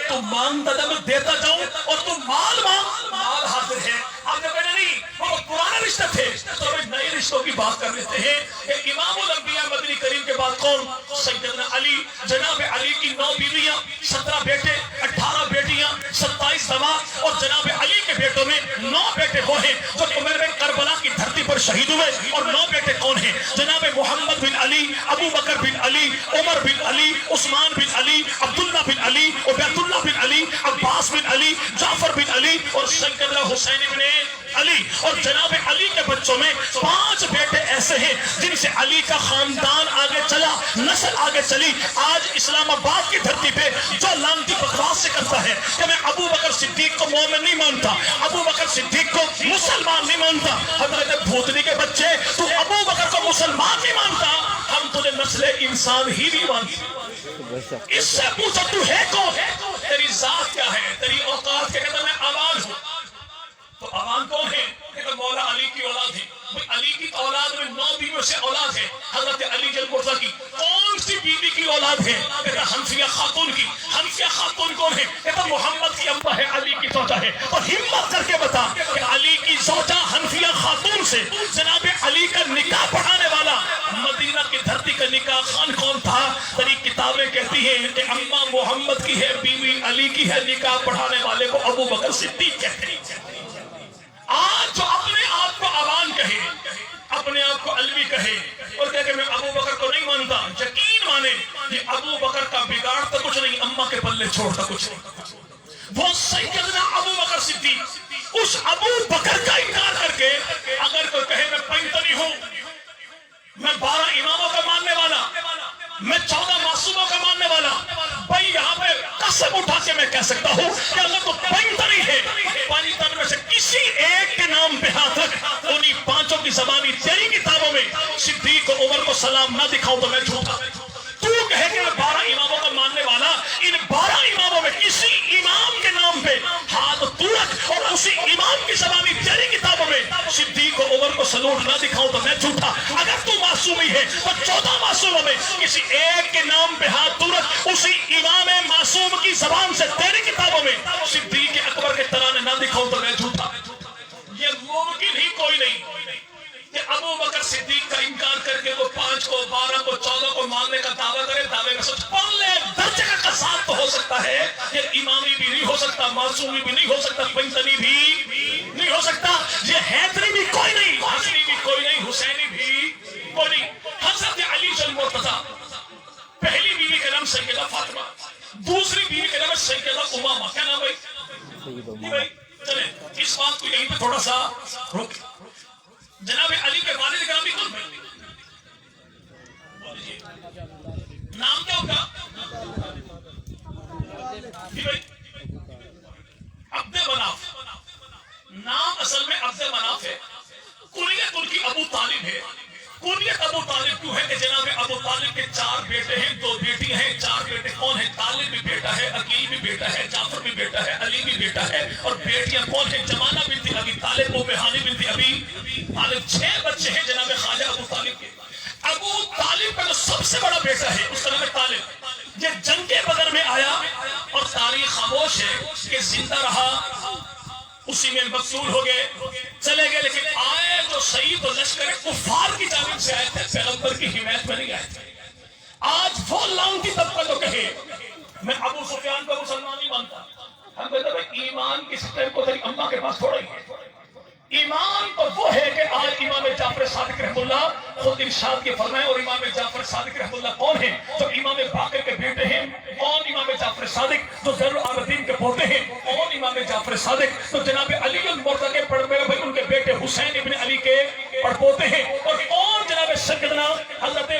تو مانگتا جا میں دیتا جاؤں، اور تو مال مانگ، مال حاضر ہے۔ آپ نے کہنا نہیں وہ پرانے رشتے تھے، تو ہمیں نئے رشتوں کی بات کر لیتے ہیں کہ امام الانبیاء مدنی کریم کے بعد کون؟ سیدنا علی، جناب علی کی 9 بیویاں، 17 بیٹے، 18 بیٹیاں، 27 داماد، اور جناب علی کے بیٹوں میں 9 بیٹے وہ ہیں جو عمر بن کربلا کی دھرتی پر شہید ہوئے، اور 9 بیٹے کون ہیں؟ جناب محمد بن علی، ابو بکر بن علی، عمر بن علی، عثمان بن علی، عبداللہ بن علی، عبید اللہ بن علی، عباس بن علی، جعفر بن علی، اور سیدنا حسین بن علی۔ اور جناب علی کے بچوں میں 5 بیٹے ایسے ہیں جن سے علی کا خاندان آگے چلا، نسل آگے چلی۔ آج اسلام آباد کی دھرتی پہ جو لانتی بکواس سے کرتا ہے کہ میں ابو بکر صدیق کو مومن نہیں مانتا، ابو بکر صدیق کو مسلمان نہیں مانتا، حضرت بھوتنی کے بچے تو ابو بکر کو مسلمان نہیں مانتا، ہم تجھے نسل انسان ہی نہیں مانتے۔ اس سے پوچھو تو ہے کون، تیری ذات کیا ہے، تیری اوقات کیا؟ کہتا میں عوام ہوں۔ تو عوام کون ہے؟ کہ مولا علی کی اولاد ہے۔ علی کی اولاد میں 9 بیویوں سے اولاد ہے، حضرت علی جل مرتضیٰ کی کون سی بیوی کی اولاد ہے؟ کہتا حنفیہ خاتون کی۔ حنفیہ خاتون کون ہے؟ کہتا محمد کی اماں ہے، علی کی زوجہ ہے۔ اور ہمت کر کے بتا کہ علی کی زوجہ حنفیہ خاتون سے جناب علی کا نکاح پڑھانے والا مدینہ کی دھرتی کا نکاح خان کون تھا؟ تیری کتابیں کہتی ہیں کہ اماں محمد کی ہے، بیوی علی کی ہے، نکاح پڑھانے والے کو ابو بکر صدیق کہتے ہیں۔ آج جو اپنے آپ کو عوام کہے، اپنے آپ کو علوی کہے، اور کہے کہ میں ابو بکر کو نہیں مانتا، یقین مانے یہ ابو بکر کا بگاڑتا کچھ نہیں، اماں کے پلے چھوڑتا کچھ نہیں۔ وہ سیدنا ابو بکر صدیق، اس ابو بکر کا انکار کر کے اگر کوئی کہے میں پنجتنی ہوں، میں 12 اماموں کا ماننے والا، میں 14 معصوموں کا ماننے والا، بھائی یہاں پہ قسم اٹھا کے میں کہہ سکتا ہوں کہ اگر تو پنجتنی ہے، پنجتن میں سے کسی ایک کے نام پہ ہاتھ رکھ، انہی 5 کی زبانی تیری کتابوں میں صدیق و عمر کو سلام نہ دکھاؤں تو میں جھوٹا۔ تو کہے کہ میں 12 اماموں کا ماننے والا، ان 12 اماموں میں کسی امام کے نام پہ ہاتھ تو رکھ، اور اسی امام کی زبانی تیری کتابوں میں صدیق و عمر کو سلوٹ نہ دکھاؤں تو میں جھوٹا۔ اگر تو معصومی ہے تو 14 معصوموں میں کسی ایک کے نام پہ ہاتھ تو رکھ، اسی امام معصوم کی زبان سے تیری کتابوں میں صدیق اکبر کے ترانے نہ دکھاؤ تو میں جھوٹا۔ یہ ممکن ہی کوئی نہیں کہ ابو بکر صدیق کا انکار کر کے وہ 5 کو 12 کو 14 کو ماننے کا دعویٰ کرے، دعوے کا سچ پڑھ لے۔ درجے کا قصاب تو ہو سکتا ہے، یہ امامی بھی نہیں ہو سکتا، معصومی بھی نہیں ہو سکتا، پنجتنی بھی نہیں ہو سکتا، یہ حیدری بھی کوئی نہیں، حسنی بھی کوئی نہیں، حسینی بھی کوئی نہیں۔ حضرت علی المرتضیٰ، پہلی بیوی کا نام سیدہ فاطمہ، دوسری بیوی کا نام سیدہ امامہ، کیا نام بھائی؟ چلیں اس بات کو یہیں پہ تھوڑا سا روک۔ جناب علی کے والد کا نام بھی کون ہے؟ نام کیا ہوگا؟ عبد مناف، نام اصل میں عبد مناف ہے، کنیت ان کی ابو طالب ہے۔ کنیت ابو طالب کیوں ہے کہ جناب ابو طالب کے 4 بیٹے ہیں، 2 بیٹیاں ہیں۔ 4 بیٹے کون ہیں؟ طالب بھی بیٹا ہے، عقیل بھی بیٹا ہے، جعفر بھی بیٹا ہے، علی بھی بیٹا ہے، اور بیٹیاں کون ہیں؟ جمانہ بنت ابی طالب، ام ہانی بنت ابی طالب۔ 6 بچے ہیں جناب خواجہ ابو طالب کے۔ ابو طالب کا جو سب سے بڑا بیٹا ہے اس کا نام ہے طالب، یہ جنگ بدر میں آیا اور تاریخ خاموش ہے کہ زندہ رہا، اسی میں مقتول ہو گئے، چلے گئے، لیکن آئے جو شہید و لشکر کفار کی جانب سے آئے تھے، پیغمبر کی حمایت میں نہیں آئے تھے۔ آج وہ لعنتی طبقہ جو کہے میں ابو سفیان کو مسلمان نہیں مانتا، ہم کہتے ہیں ایمان کی سٹیپ کو تیری اماں کے پاس تھوڑا ہی ہے۔ ایمان تو وہ ہے کہ آج امام جعفر صادق رحمہ اللہ خود ارشاد کے فرمائے، اور امام جعفر صادق رحمہ اللہ کون ہیں؟ تو امام باقر کے بیٹے ہیں۔ کون؟ امام جعفر صادق جو زین العابدین کے پوتے ہیں۔ کون؟ امام جعفر صادق تو جناب علی المرتضیٰ کے پڑپوتے بھائی، ان کے بیٹے حسین ابن علی کے پڑپوتے ہیں۔ اور کون؟ جناب سیدنا حضرت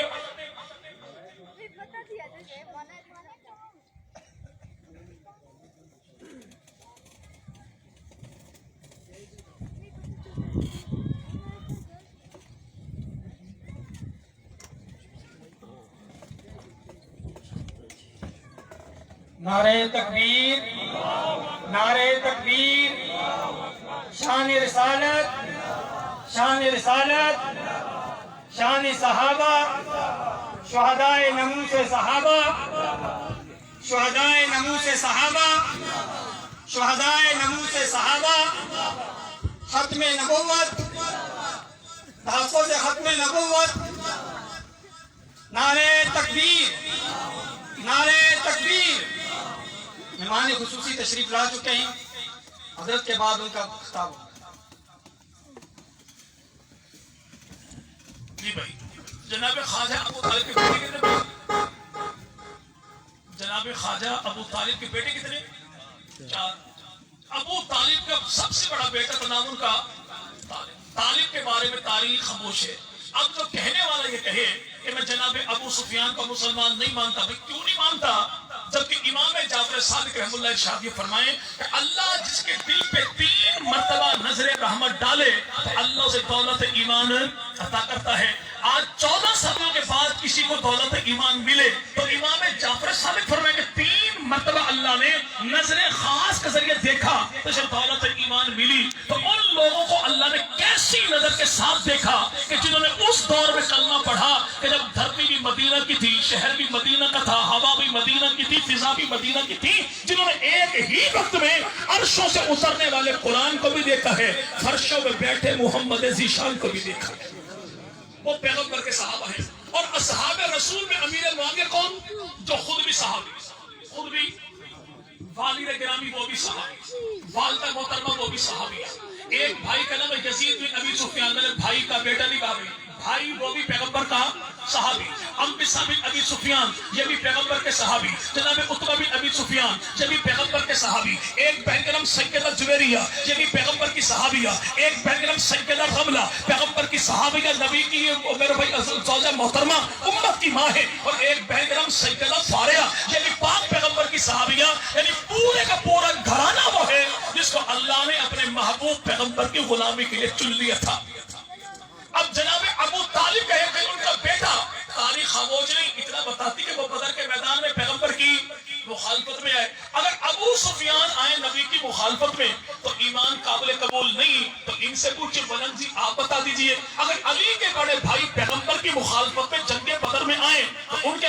نعرہ تکبیر، نعرہ تکبیر، شان رسالت، شان رسالت، شان صحابہ، شہدائے نموس صحابہ، شہدائے نموس صحابہ، شہدائے نموس صحابہ، ختم نبوت، تحفظ ختم نبوت، نعرہ تکبیر، نعرہ تکبیر۔ مہمان خصوصی تشریف لا چکے ہیں، حضرت کے بعد ان کا خطاب۔ جی بھائی، جناب خواجہ ابو طالب کے بیٹے کتنے؟ جناب خواجہ ابو طالب کے بیٹے کتنے؟ 4۔ ابو طالب کا سب سے بڑا بیٹا کا نام ان کا طالب۔ طالب کے بارے میں تاریخ خاموش ہے۔ اب جو کہنے والا یہ کہے کہ میں جناب ابو سفیان کو مسلمان نہیں مانتا، بھائی کیوں نہیں مانتا؟ جبکہ امام جعفر صادق رحمہ اللہ ارشاد یہ فرمائیں کہ اللہ جس کے دل پہ 3 مرتبہ نظر رحمت ڈالے تو اللہ اسے دولت ایمان عطا کرتا ہے۔ آج 14 صدیوں کے بعد کسی کو دولت ایمان ملے تو امام جعفر صادق فرمائیں کہ 3 مرتبہ اللہ نے نظر خاص کے ذریعے دیکھا تو اسے دولت ایمان ملی۔ تو ان لوگوں کو اللہ نے کیسی نظر کے ساتھ دیکھا کہ جنہوں نے اس دور میں کلمہ پڑھا کہ جب دھرتی بھی مدینہ کی تھی، شہر بھی مدینہ کا تھا، ہوا بھی مدینہ کی تھی، فضا بھی مدینہ کی تھی، جنہوں نے ایک ہی وقت میں عرشوں سے اترنے والے قرآن کو بھی دیکھا ہے، فرشوں میں بیٹھے محمد ذیشان کو بھی دیکھا ہے۔ وہ پیغمبر کے صحابہ ہیں۔ اور اصحاب رسول میں امیر معاویہ کون؟ جو خود بھی صحابی، خود بھی والد گرامی وہ بھی صحابی، والدہ محترمہ وہ بھی صحابی۔ ایک بھائی کا نام یزید بن ابی سفیان، میرے بھائی کا بیٹا نہیں کہا بھائی، وہ بھی پیغمبر کا صحابی۔ انبسہ بن ابی سفیان یہ بھی پیغمبر کے صحابی۔ جناب عتبہ بن ابی سفیان یہ بھی پیغمبر کے صحابی۔ ایک بہن کا نام سیدہ جویریہ یہ بھی پیغمبر کی صحابیہ۔ ایک بہن کا نام سیدہ رملہ پیغمبر کی صحابیہ، نبی کی میرے بھائی زوجہ محترمہ امت کی ماں ہے۔ اور ایک بہن کا نام سیدہ فاریہ یہ بھی پاک پیغمبر کی صحابیہ۔ یعنی پورے کا پورا گھرانہ وہ ہے جس کو اللہ نے اپنے محبوب پیغمبر کی غلامی کے لیے چن لیا تھا۔ اب جناب ابو طالب کہے کہ ان کا بیٹا، تاریخ خاموش نہیں، اتنا بتاتی کہ وہ بدر کے میدان میں پیغمبر کی مخالفت میں آئے۔ اگر ابو سفیان آئے نبی کی مخالفت میں تو ایمان قابل قبول نہیں، تو ان سے پوچھے بلند جی آپ بتا دیجئے، اگر علی کے بڑے بھائی پیغمبر کی مخالفت میں جنگ بدر میں آئے تو ان کے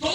2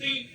3।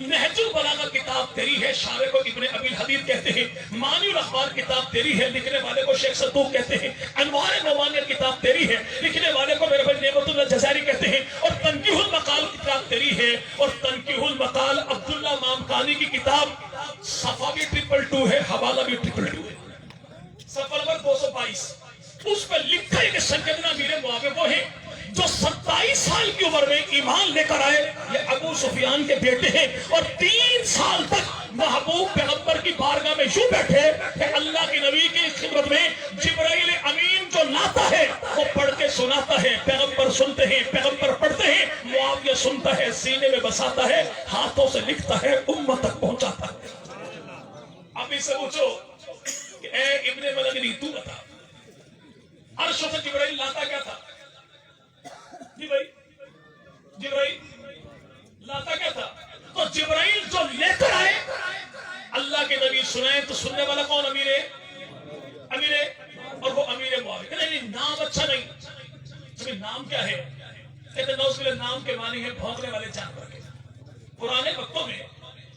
نہج البلاغہ کتاب تیری ہے، شارح کو ابن ابی الحدید کہتے ہیں، مانی الاخبار کتاب تیری ہے، لکھنے والے کو شیخ صدوق کہتے ہیں، انوار نعمانیہ کتاب تیری ہے، لکھنے والے کو میرے بھائی نعمت اللہ جزائری کہتے ہیں، اور تنقیح المقال کتاب تیری ہے، اور تنقیح المقال عبداللہ مامکانی کی کتاب، صفحہ بھی 222 ہے، حوالہ بھی 222 ہے، صفحہ نمبر 222، اس پر لکھا ہے کہ سیدنا امیر معاویہ وہ ہیں جو 27 سال کی عمر میں ایمان لے کر آئے، یہ ابو سفیان کے بیٹے ہیں، اور 3 سال تک محبوب پیغمبر کی بارگاہ میں یوں بیٹھے کہ اللہ کے نبی کی خدمت میں جبرائیل امین جو لاتا ہے وہ پڑھ کے سناتا ہے، پیغمبر سنتے ہیں، پیغمبر پڑھتے ہیں، معاویہ سنتا ہے، سینے میں بساتا ہے، ہاتھوں سے لکھتا ہے، امت تک پہنچاتا ہے۔ اب اس سے پوچھو کہ اے ابن ملگنی تو بتا، عرش سے جبرائیل لاتا کیا تھا؟ جی بھائی، جبرائیل لاتا کیا تھا؟ تو جبرائیل جو لے کر آئے، اللہ کے نبی سنائے تو سننے والا کون؟ امیر اور وہ امیر معاویہ۔ نہیں نام اچھا نہیں، نام کیا ہے؟ کہتے نوز باللہ نام کے معنی ہے بھونکنے والے جانور کے۔ پرانے وقتوں میں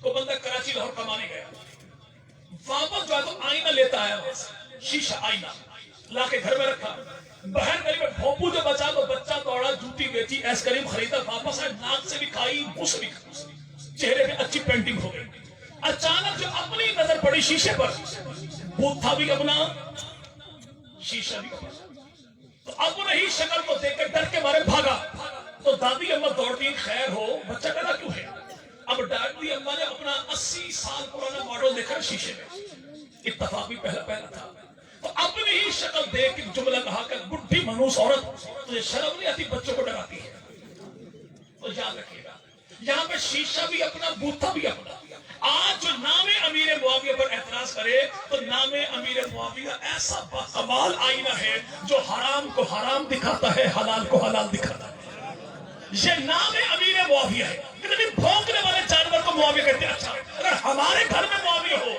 کو بندہ کراچی لاہور کمانے گیا، واپس جو ہے تو آئینہ لیتا ہے، شیشہ آئینہ لا کے گھر میں رکھا، بہن گلی میں بھوپو جو بچا تو بچہ دوڑا، جوتی بیچی، ایس کریم خریدا، واپس آئے، ناک سے بھی کھائی، منہ سے بھی کھائی، چہرے پہ اچھی پینٹنگ ہو گئی۔ اچانک جو اپنی نظر پڑی شیشے پر، بوتھا بھی اپنا، شیشہ بھی اپنا، تو اپنے ہی شکل کو دیکھ کے ڈر کے مارے بھاگا، تو دادی اماں دوڑتی، خیر ہو بچہ ڈرا کیوں ہے؟ اب دادی اماں نے اپنا 80 سال پرانا ماڈل دیکھا شیشے میں، اتفاق بھی پہلا تھا، تو اپنی ہی شکل دیکھ کے جملہ کہا کہ بڈھی منوس عورت تجھے شرم نہیں آتی بچوں کو ڈراتی ہے؟ تو یاد رکھیے گا، یہاں پہ شیشہ بھی اپنا، بوتھا بھی اپنا۔ آج جو نام امیر معاویہ پر اعتراض کرے تو نام امیر معاویہ ایسا باکمال آئینہ ہے جو حرام کو حرام دکھاتا ہے، حلال کو حلال دکھاتا ہے۔ یہ نام امیر معاویہ ہے، لیکن بھونکنے والے جانور کو معاویہ کہتے ہیں۔ اچھا اگر ہمارے گھر میں معاویہ ہو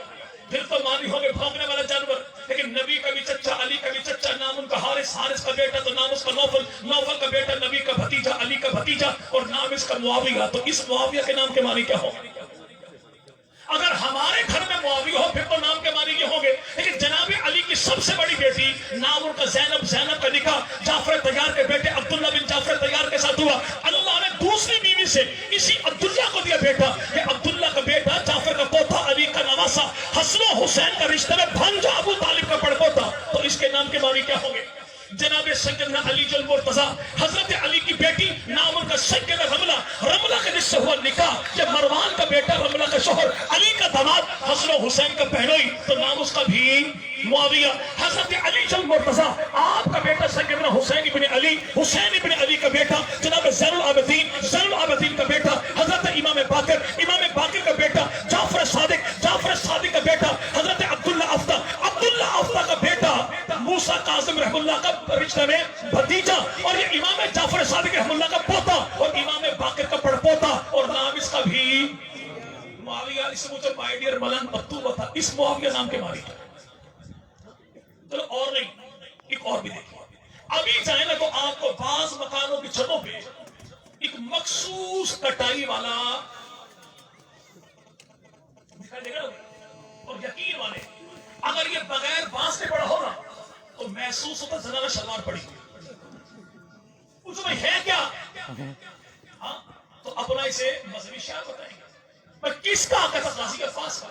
پھر تو مانی ہوگے بھونکنے والا جانور، لیکن نبی کا بھی چچا، علی کا بھی چچا، نام ان کا حارث، حارث کا بیٹا تو نام اس کا نوفل، نوفل کا بیٹا نبی کا بھتیجا، علی کا بھتیجا، اور نام اس کا معاویہ، تو اس معاویہ کے نام کے معنی کیا ہو؟ اگر ہمارے گھر میں معاویہ ہو پھر تو نام کے معنی یہ ہوں گے، لیکن جناب علی کی سب سے بڑی بیٹی، نام ان کا زینب، زینب کا نکاح جعفر طیار کے بیٹے عبداللہ بن جعفر طیار کے ساتھ ہوا، اللہ نے دوسری بیوی سے اسی عبداللہ کو دیا بیٹا، یہ عبداللہ کا بیٹا جعفر کا پوتا، علی کا نواسا، حسن و حسین کا رشتہ میں بھانجا ابو طالب کا پڑپوتا، تو اس کے نام کے معنی کیا ہوں گے؟ جناب سیدنا علی المرتضیٰ، حضرت علی کی بیٹی، نام ان کا سیدہ رملہ، رملہ کے جس سے ہوا نکاح، یہ مروان کا بیٹا، رملہ کا شوہر، علی کا داماد، حسن و حسین کا بہنوئی، تو نام اس کا بھی معاویہ۔ حضرت علی المرتضیٰ، آپ کا بیٹا سیدنا حسین ابن علی، حسین ابن علی کا بیٹا، جناب زین العابدین، زین العابدین کا بیٹا، حضرت امام باقر، امام باقر کا بیٹا، جعفر صادق، جعفر صادق کا بیٹا، حضرت عبداللہ افتا، عبداللہ افتا کا بیٹا، موسیٰ کاظم رحم اللہ کا رشتہ میں بھتیجا، اور یہ امام جعفر صادق رحم اللہ کا پوتا اور امام باقر کا پڑپوتا، اور نام اس کا بھی معاویہ۔ اس سے پوچھو مائی ڈیئر ملنگ اب تو بتا اس معاویہ نام کے معنی کیا؟ چلو اور نہیں، ایک اور بھی دیکھیں، ابھی جائیں نا تو آپ کو بعض مکانوں کی چھتوں پہ ایک مخصوص کٹائی والا دکھائی دے گا، اور یقین مانے اگر یہ بغیر بانس کے بڑا ہونا تو محسوس ہوتا زنانہ شلوار پڑی، پوچھو بھائی ہے کیا؟ ہاں تو اپنا اسے مذہبی شعر بتائیں گے۔ بھائی کس کا؟ کہتا غازی عباس کا۔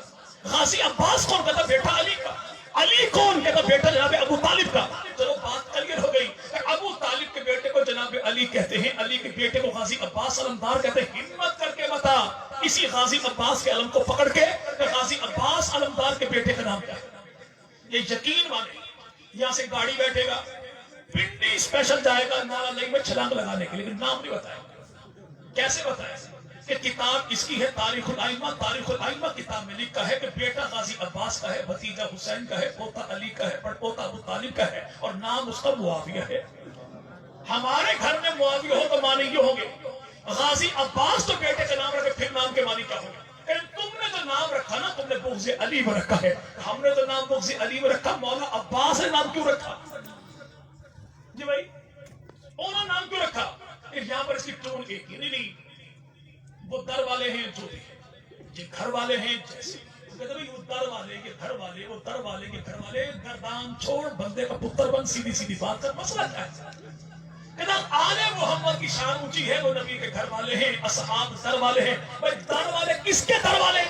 غازی عباس کون؟ کہتا بیٹا علی کا۔ علی کون؟ کہتا بیٹا جناب ابو طالب کا۔ چلو بات کلیئر ہو گئی، ابو طالب کے بیٹے کو جناب علی کہتے ہیں، علی کے بیٹے کو غازی عباس علمدار کہتے ہیں۔ ہمت کر کے بتا اسی غازی عباس کے علم کو پکڑ کے کہ غازی عباس علمدار کے بیٹے کا نام کیا ہے؟ یہ یقین مانے یہاں سے گاڑی بیٹھے گا، پنڈی اسپیشل جائے گا نالا لئی میں چھلانگ لگانے کے، لیکن نام نہیں بتائے گا۔ کیسے بتائے کہ کتاب اس کی ہے تاریخ الائمہ، تاریخ الائمہ کتاب میں لکھا ہے کہ بیٹا غازی عباس کا ہے، بھتیجا حسین کا ہے، پوتا علی کا ہے، پڑپوتا ابو طالب کا ہے، اور نام اس کا معاویہ ہے۔ ہمارے گھر میں معاویہ ہو تو معنی یہ ہوں گے، غازی عباس تو بیٹے کا نام رکھے، پھر نام کے معنی کیا ہوں گے؟ تم نے جو نام رکھا نا، تم نے بغض علی میں رکھا ہے، ہم نے تو نام بغض علی میں رکھا، مولا عباس نے نام کیوں رکھا؟ جی بھائی انہوں نے نام کیوں رکھا؟ یہاں پر اس کی ٹون ایک ہی نہیں، وہ در والے ہیں جو بھی ہیں، یہ گھر والے ہیں جیسے کہتے بھائی وہ در والے یہ گھر والے وہ در والے یہ گھر والے، گردان چھوڑ بندے کا پتر بن، سیدھی سیدھی بات کر، مسئلہ کیا ہے؟ کہتا آل محمد کی شان اونچی ہے، وہ نبی کے گھر والے ہیں، اصحاب در والے ہیں۔ بھائی در والے کس کے در والے؟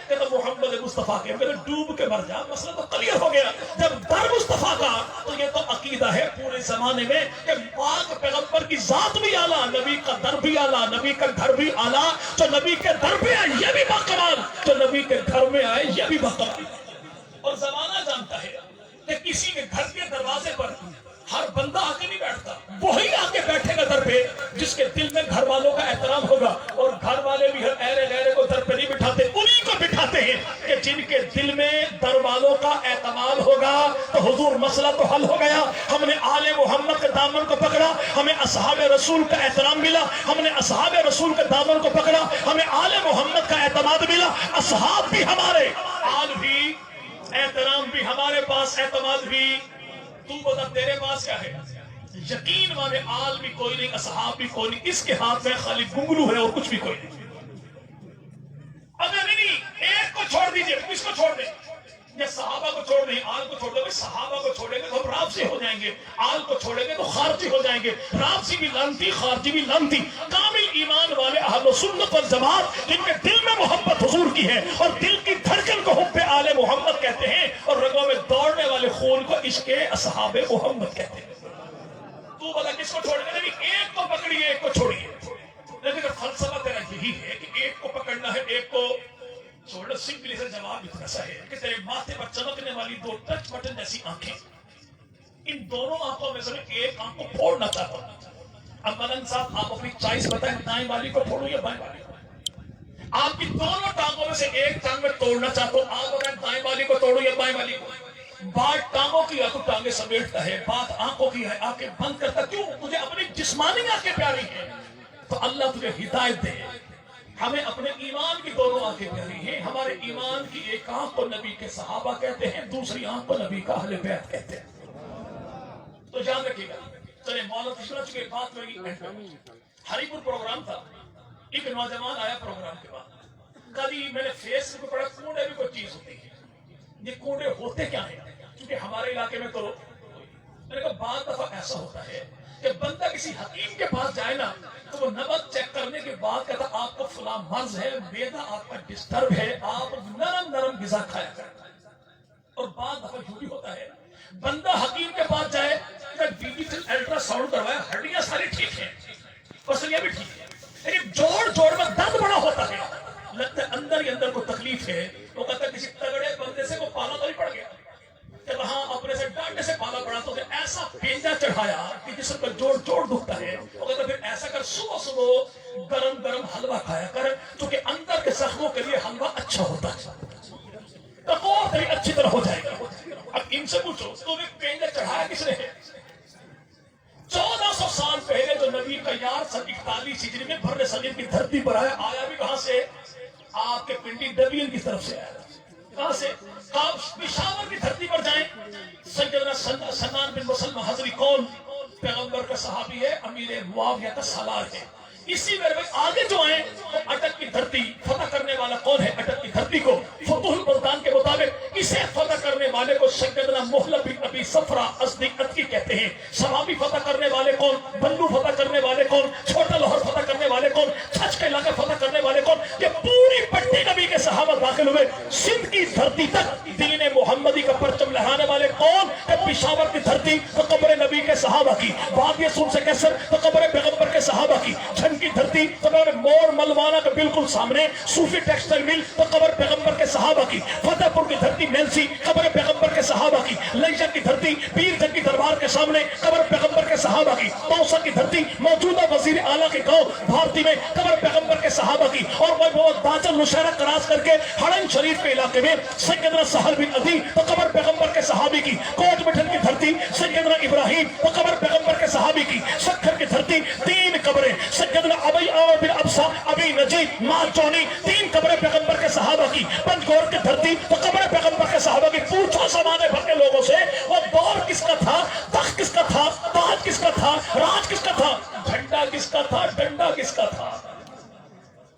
کہتا محمد مصطفیٰ کے۔ کہتا ڈوب کے مر جا، مسئلہ تو کلیئر ہو گیا۔ جب در مصطفیٰ کا تو یہ تو عقیدہ ہے پورے زمانے میں کہ پاک پیغمبر کی ذات بھی اعلیٰ، نبی کا در بھی اعلیٰ، نبی کا گھر بھی اعلیٰ، جو نبی کے در پہ آئے یہ بھی باکمال، جو نبی کے گھر میں آئے یہ بھی باکمال۔ اور زمانہ جانتا ہے کہ کسی کے گھر کے دروازے پر ہر بندہ آ کے نہیں بیٹھتا، وہی آ کے بیٹھے گا در پہ جس کے دل میں گھر والوں کا احترام ہوگا، اور گھر والے بھی ہر ایرے غیرے کو در پہ نہیں بٹھاتے، انہی کو بٹھاتے ہیں کہ جن کے دل میں در والوں کا اعتماد ہوگا۔ تو حضور مسئلہ تو حل ہو گیا، ہم نے آل محمد کے دامن کو پکڑا، ہمیں اصحاب رسول کا احترام ملا، ہم نے اصحاب رسول کے دامن کو پکڑا، ہمیں آل محمد کا اعتماد ملا، اصحاب بھی ہمارے، آل بھی، احترام بھی ہمارے پاس، اعتماد بھی۔ تو بتا تیرے پاس کیا ہے؟ یقین مانے آل بھی کوئی نہیں، اصحاب بھی کوئی نہیں، اس کے ہاتھ میں خالی گنگلو ہے اور کچھ بھی کوئی نہیں۔ اگر نہیں ایک کو چھوڑ دیجئے، کس کو چھوڑ دیں؟ یا صحابہ کو چھوڑ دیں، آل کو چھوڑ دیں۔ صحابہ کو چھوڑیں گے تو ہم رافضی ہو جائیں گے، آل کو چھوڑیں گے تو خارجی ہو جائیں گے۔ رافضی بھی لانتی، خارجی بھی لانتی۔ کامل ایمان والے اہل سنت والجماعت جن کے دل میں محبت حضور کی ہے اور دل کی دھڑکن کو حب آل محمد کہتے ہیں، اور رگوں میں دوڑنے والے خون کو عشق اصحاب محمد کہتے ہیں۔ تو بتا کس کو چھوڑیں گے؟ ایک کو پکڑیے، ایک کو چھوڑیے۔ لیکن فلسفہ تیرا یہی ہے کہ ایک کو پکڑنا ہے، ایک کو چھوڑنا۔ سمپلی سے جواب اتنا سا ہے کہ تیرے ماتھے پر چمکنے والی دو ٹچ بٹن جیسی آنکھیں، ان دونوں آنکھوں میں سے میں ایک آنکھ کو پھوڑنا چاہتا ہوں۔ اب ملنگ صاحب آپ اپنی چوائس بتائیں، دائیں والی کو پھوڑوں یا بائیں والی کو؟ آپ کی دونوں ٹانگوں میں سے ایک ٹانگ میں توڑنا چاہتا ہوں، آپ بتائیں دائیں والی کو توڑوں یا بائیں والی کو؟ بات ٹانگوں کی ہے تو ٹانگیں سمیٹتا ہے، بات آنکھوں کی ہے آنکھیں بند کرتا۔ کیوں؟ تجھے اپنی جسمانی آنکھیں پیاری ہیں تو اللہ تجھے ہدایت دے۔ ہمیں اپنے ایمان کی دونوں آنکھیں پیاری ہیں۔ ہمارے ایمان کی ایک آنکھ کو نبی کے صحابہ کہتے ہیں، دوسری آنکھ کو نبی کا اہل بیت کہتے ہیں۔ تو یاد رکھیے گا۔ چلے مولانا تشریح چکے بات میں ہری پور پروگرام تھا، ایک نوجوان آیا پروگرام کے بعد، کبھی میں نے فیس بک پڑھا کونڈے بھی کوئی چیز ہوتی ہے، یہ کونڈے ہوتے کیا ہیں؟ کیونکہ ہمارے علاقے میں تو میں نے کہا بعض دفعہ ایسا ہوتا ہے کہ بندہ کسی حکیم کے پاس جائے نا تو وہ نبض چیک کرنے کے بعد کہتا آپ کو فلاں مرض ہے، معدہ آپ کا ڈسٹرب ہے، آپ نرم نرم غذا کھایا کریں۔ اور بعض دفعہ یوں بھی ہوتا ہے بندہ حکیم کے پاس جائے، ڈیجیٹل الٹرا ساؤنڈ کروایا، ہڈیاں ساری ٹھیک ہیں، پسلیاں بھی ٹھیک ہیں، لیکن جوڑ جوڑ میں درد بڑا ہوتا ہے، لگتا ہے اندر ہی اندر کوئی تکلیف ہے۔ وہ کہتا ہے کسی تگڑے بندے سے کو پالا تو نہیں پڑ گیا، کہ وہاں اپنے سے ڈانٹے سے پالا پڑا تو ایسا بھیجا چڑھایا کہ جسم کا جوڑ جوڑ دکھتا ہے۔ وہ کہتا پھر ایسا کر صبح صبح گرم گرم حلوہ کھایا کر، کیونکہ اندر کے زخموں کے لیے حلوہ اچھا ہوتا ہے، تقویٰ تیری اچھی طرح ہو جائے گا۔ اب ان سے پوچھو تمہیں پینجا چڑھایا کس نے ہے؟ 1400 سال پہلے جو نبی کا یار 41 ہجری میں بر صغیر کی دھرتی پر آیا بھی کہاں سے؟ آپ کے پنڈی ڈبین کی طرف سے آیا۔ کہاں سے؟ پشاور کی دھرتی پر جائیں، سیدنا سنان بن مسلمہ حضری کون؟ پیغمبر کا صحابی ہے، امیر معاویہ کا سالار ہے۔ اسی میرے بھائی آگے جو آئے تو اٹک کی دھرتی فتح کرنے والا کون ہے؟ اٹک کی دھرتی کو فتح البلدان کے مطابق اسے فتح کرنے والے کو سیدنا محلب بن ابی صفرہ ازدی اتکی کہتے ہیں۔ سوابی فتح کرنے والے کون؟ بلو فتح کرنے والے کون؟ چھوٹا لاہور فتح کرنے والے کون؟ چھچ کا علاقہ فتح کرنے والے کون؟ یہ پوری پٹی نبی کے صحابہ داخل ہوئے۔ سندھ کی دھرتی تک دین محمدی کا پرچم لہرانے والے کون؟ کہ پشاور کی دھرتی تو قبر نبی کے صحابہ کی، وادی سون سے کیسر تو قبر پیغمبر کے صحابہ کی، کی دھرتی تو مور ملوانا کے بالکل سامنے صوفی ٹیکسٹائل مل تو قبر پیغمبر کے صحابہ کی، فتح پور کی دھرتی میلسی قبر پیغمبر کے صحابہ کی، لیجر کی دھرتی پیر جنگ کی دربار کے سامنے قبر پیغمبر کے صحابہ کی، توسا کی دھرتی موجودہ وزیر اعلیٰ کے گاؤں بھارتی میں قبر پیغمبر کے صحابہ کی، اور وہ باجل نشیرہ کراس کر کے حرم شریف کے علاقے میں سیدنا سہل بن عدی تو قبر پیغمبر کے صحابی کی، کوٹ مٹھن کی دھرتی سیدنا ابراہیم تو قبر پیغمبر کے صحابی کی، سکھر کی دھرتی 3 قبریں سیدنا ابی عمر بن ابسا ابی نجیب ماں چونی 3 قبریں پیغمبر کے صحابہ کی، پنجگور کی دھرتی تو قبر پیغمبر کے صحابہ کی۔ پوچھو زمانے بھر کے لوگوں سے وہ دور کس کا تھا، تخت کس کا تھا، تاج کس کا تھا، راج کس کا تھا، جھنڈا کس کا تھا، ڈنڈا کس کا تھا؟